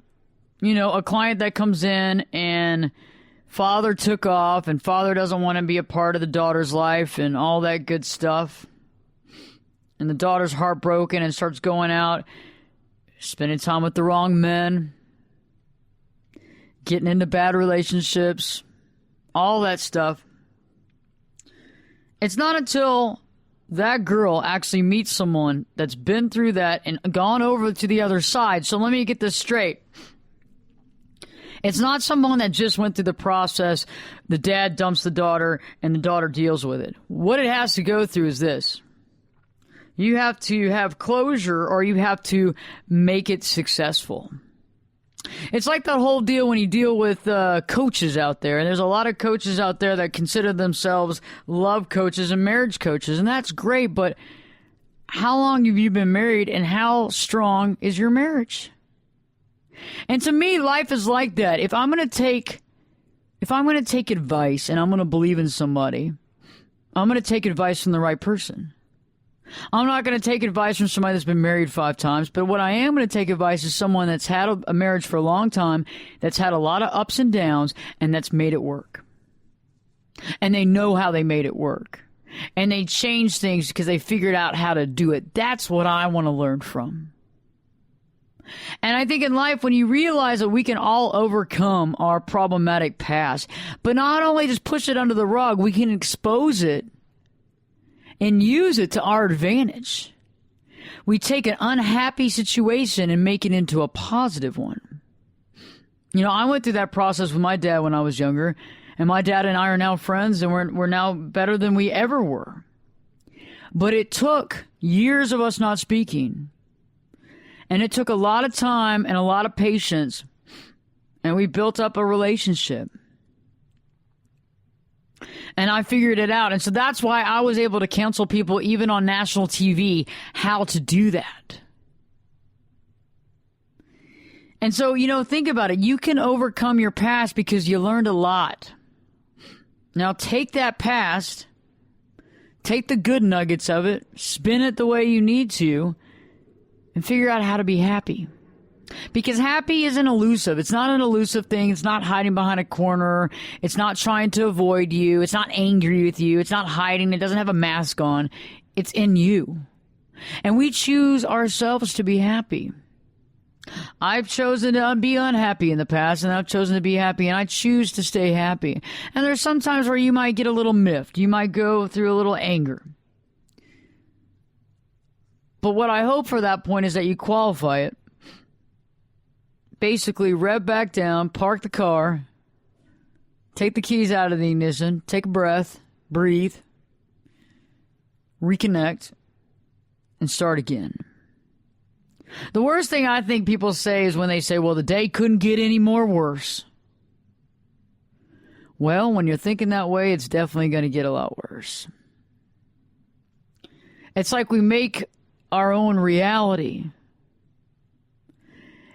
a client that comes in and father took off and father doesn't want to be a part of the daughter's life and all that good stuff. And the daughter's heartbroken and starts going out, spending time with the wrong men, getting into bad relationships, all that stuff. It's not until that girl actually meets someone that's been through that and gone over to the other side. So let me get this straight. It's not someone that just went through the process. The dad dumps the daughter and the daughter deals with it. What it has to go through is this. You have to have closure or you have to make it successful. It's like that whole deal when you deal with coaches out there. And there's a lot of coaches out there that consider themselves love coaches and marriage coaches. And that's great. But how long have you been married and how strong is your marriage? And to me, life is like that. If I'm going to take advice and I'm going to believe in somebody, I'm going to take advice from the right person. I'm not going to take advice from somebody that's been married 5 times, but what I am going to take advice is someone that's had a marriage for a long time, that's had a lot of ups and downs, and that's made it work. And they know how they made it work. And they changed things because they figured out how to do it. That's what I want to learn from. And I think in life, when you realize that we can all overcome our problematic past, but not only just push it under the rug, we can expose it and use it to our advantage. We take an unhappy situation and make it into a positive one. You know, I went through that process with my dad when I was younger, and my dad and I are now friends, and we're now better than we ever were. But it took years of us not speaking, and it took a lot of time and a lot of patience, and we built up a relationship. And I figured it out. And so that's why I was able to counsel people, even on national TV, how to do that. And so, you know, think about it. You can overcome your past because you learned a lot. Now take that past, take the good nuggets of it, spin it the way you need to, and figure out how to be happy. Because happy isn't elusive. It's not an elusive thing. It's not hiding behind a corner. It's not trying to avoid you. It's not angry with you. It's not hiding. It doesn't have a mask on. It's in you. And we choose ourselves to be happy. I've chosen to be unhappy in the past, and I've chosen to be happy, and I choose to stay happy. And there's some times where you might get a little miffed. You might go through a little anger. But what I hope for that point is that you qualify it. Basically, rev back down, park the car, take the keys out of the ignition, take a breath, breathe, reconnect, and start again. The worst thing I think people say is when they say, well, the day couldn't get any more worse. Well, when you're thinking that way, it's definitely going to get a lot worse. It's like we make our own reality.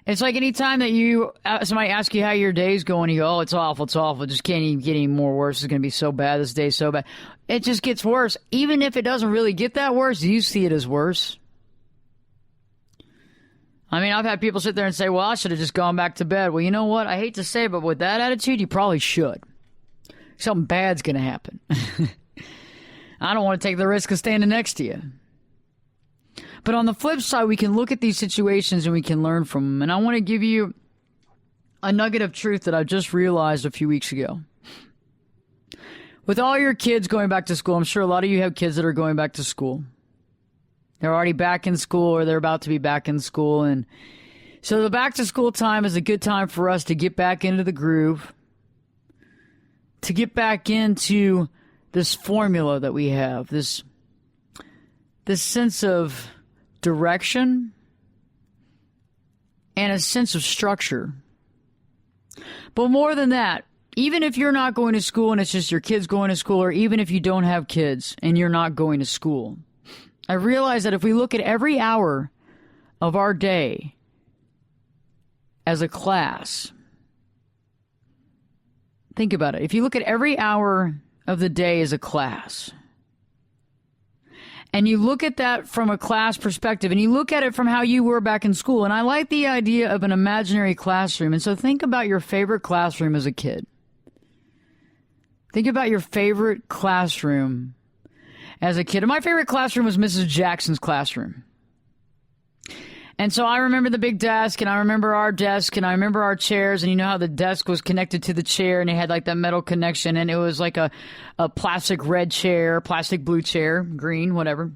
It's like any time that somebody asks you how your day's going, you go, oh, it's awful, it just can't even get any more worse. It's going to be so bad, this day's so bad. It just gets worse. Even if it doesn't really get that worse, you see it as worse. I mean, I've had people sit there and say, well, I should have just gone back to bed. Well, you know what? I hate to say it, but with that attitude, you probably should. Something bad's going to happen. I don't want to take the risk of standing next to you. But on the flip side, we can look at these situations and we can learn from them. And I want to give you a nugget of truth that I just realized a few weeks ago. With all your kids going back to school, I'm sure a lot of you have kids that are going back to school. They're already back in school or they're about to be back in school. And so the back to school time is a good time for us to get back into the groove, to get back into this formula that we have, this sense of direction and a sense of structure. But more than that, even if you're not going to school and it's just your kids going to school, or even if you don't have kids and you're not going to school, I realize that if we look at every hour of our day as a class, think about it. If you look at every hour of the day as a class, and you look at that from a class perspective, and you look at it from how you were back in school. And I like the idea of an imaginary classroom. And so think about your favorite classroom as a kid. Think about your favorite classroom as a kid. And my favorite classroom was Mrs. Jackson's classroom. And so I remember the big desk, and I remember our desk, and I remember our chairs, and you know how the desk was connected to the chair, and it had like that metal connection, and it was like a plastic red chair, plastic blue chair, green, whatever.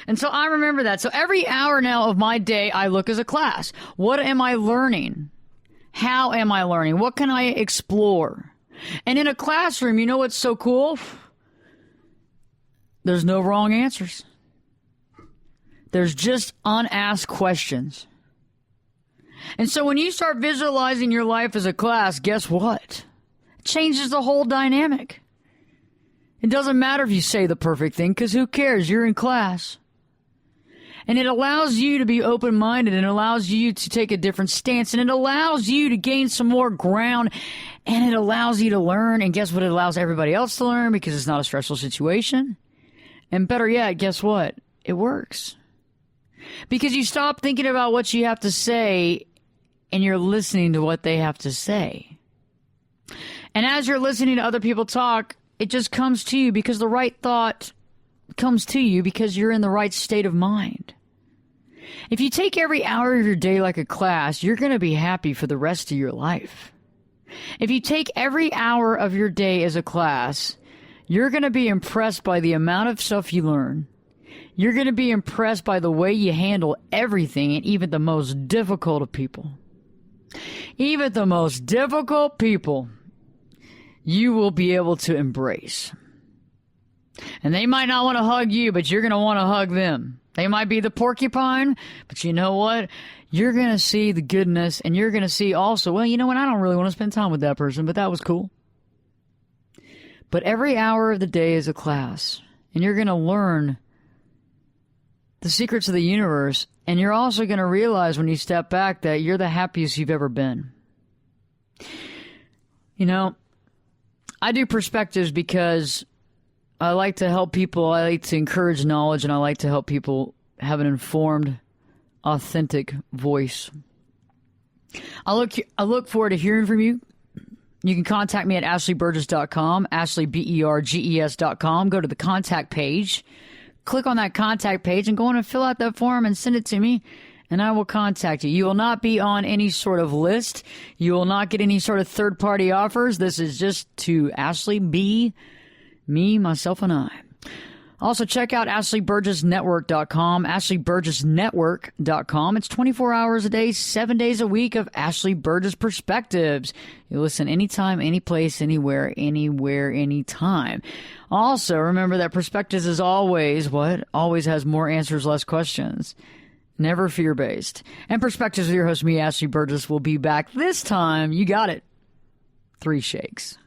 And so I remember that. So every hour now of my day, I look as a class. What am I learning? How am I learning? What can I explore? And in a classroom, you know what's so cool? There's no wrong answers. There's just unasked questions. And so when you start visualizing your life as a class, guess what? It changes the whole dynamic. It doesn't matter if you say the perfect thing, because who cares? You're in class. And it allows you to be open-minded, and it allows you to take a different stance, and it allows you to gain some more ground, and it allows you to learn. And guess what? It allows everybody else to learn because it's not a stressful situation. And better yet, guess what? It works. Because you stop thinking about what you have to say, and you're listening to what they have to say. And as you're listening to other people talk, it just comes to you because the right thought comes to you because you're in the right state of mind. If you take every hour of your day like a class, you're going to be happy for the rest of your life. If you take every hour of your day as a class, you're going to be impressed by the amount of stuff you learn. You're going to be impressed by the way you handle everything, and even the most difficult of people. Even the most difficult people, you will be able to embrace. And they might not want to hug you, but you're going to want to hug them. They might be the porcupine, but you know what? You're going to see the goodness, and you're going to see also, well, you know what? I don't really want to spend time with that person, but that was cool. But every hour of the day is a class, and you're going to learn the secrets of the universe, and you're also going to realize when you step back that you're the happiest you've ever been. You know, I do perspectives because I like to help people, I like to encourage knowledge, and I like to help people have an informed, authentic voice. I look forward to hearing from you. You can contact me at ashleyburgess.com, ashleyberges.com. Go to the contact page. Click on that contact page and go on and fill out that form and send it to me, and I will contact you. You will not be on any sort of list. You will not get any sort of third-party offers. This is just to Ashley B., me, myself, and I. Also, check out ashleyburgessnetwork.com, ashleyburgessnetwork.com. It's 24 hours a day, 7 days a week of Ashley Burgess Perspectives. You listen anytime, any place, anywhere, anytime. Also, remember that Perspectives is always, what? Always has more answers, less questions. Never fear-based. And Perspectives with your host, me, Ashley Burgess, will be back this time. You got it. 3 shakes.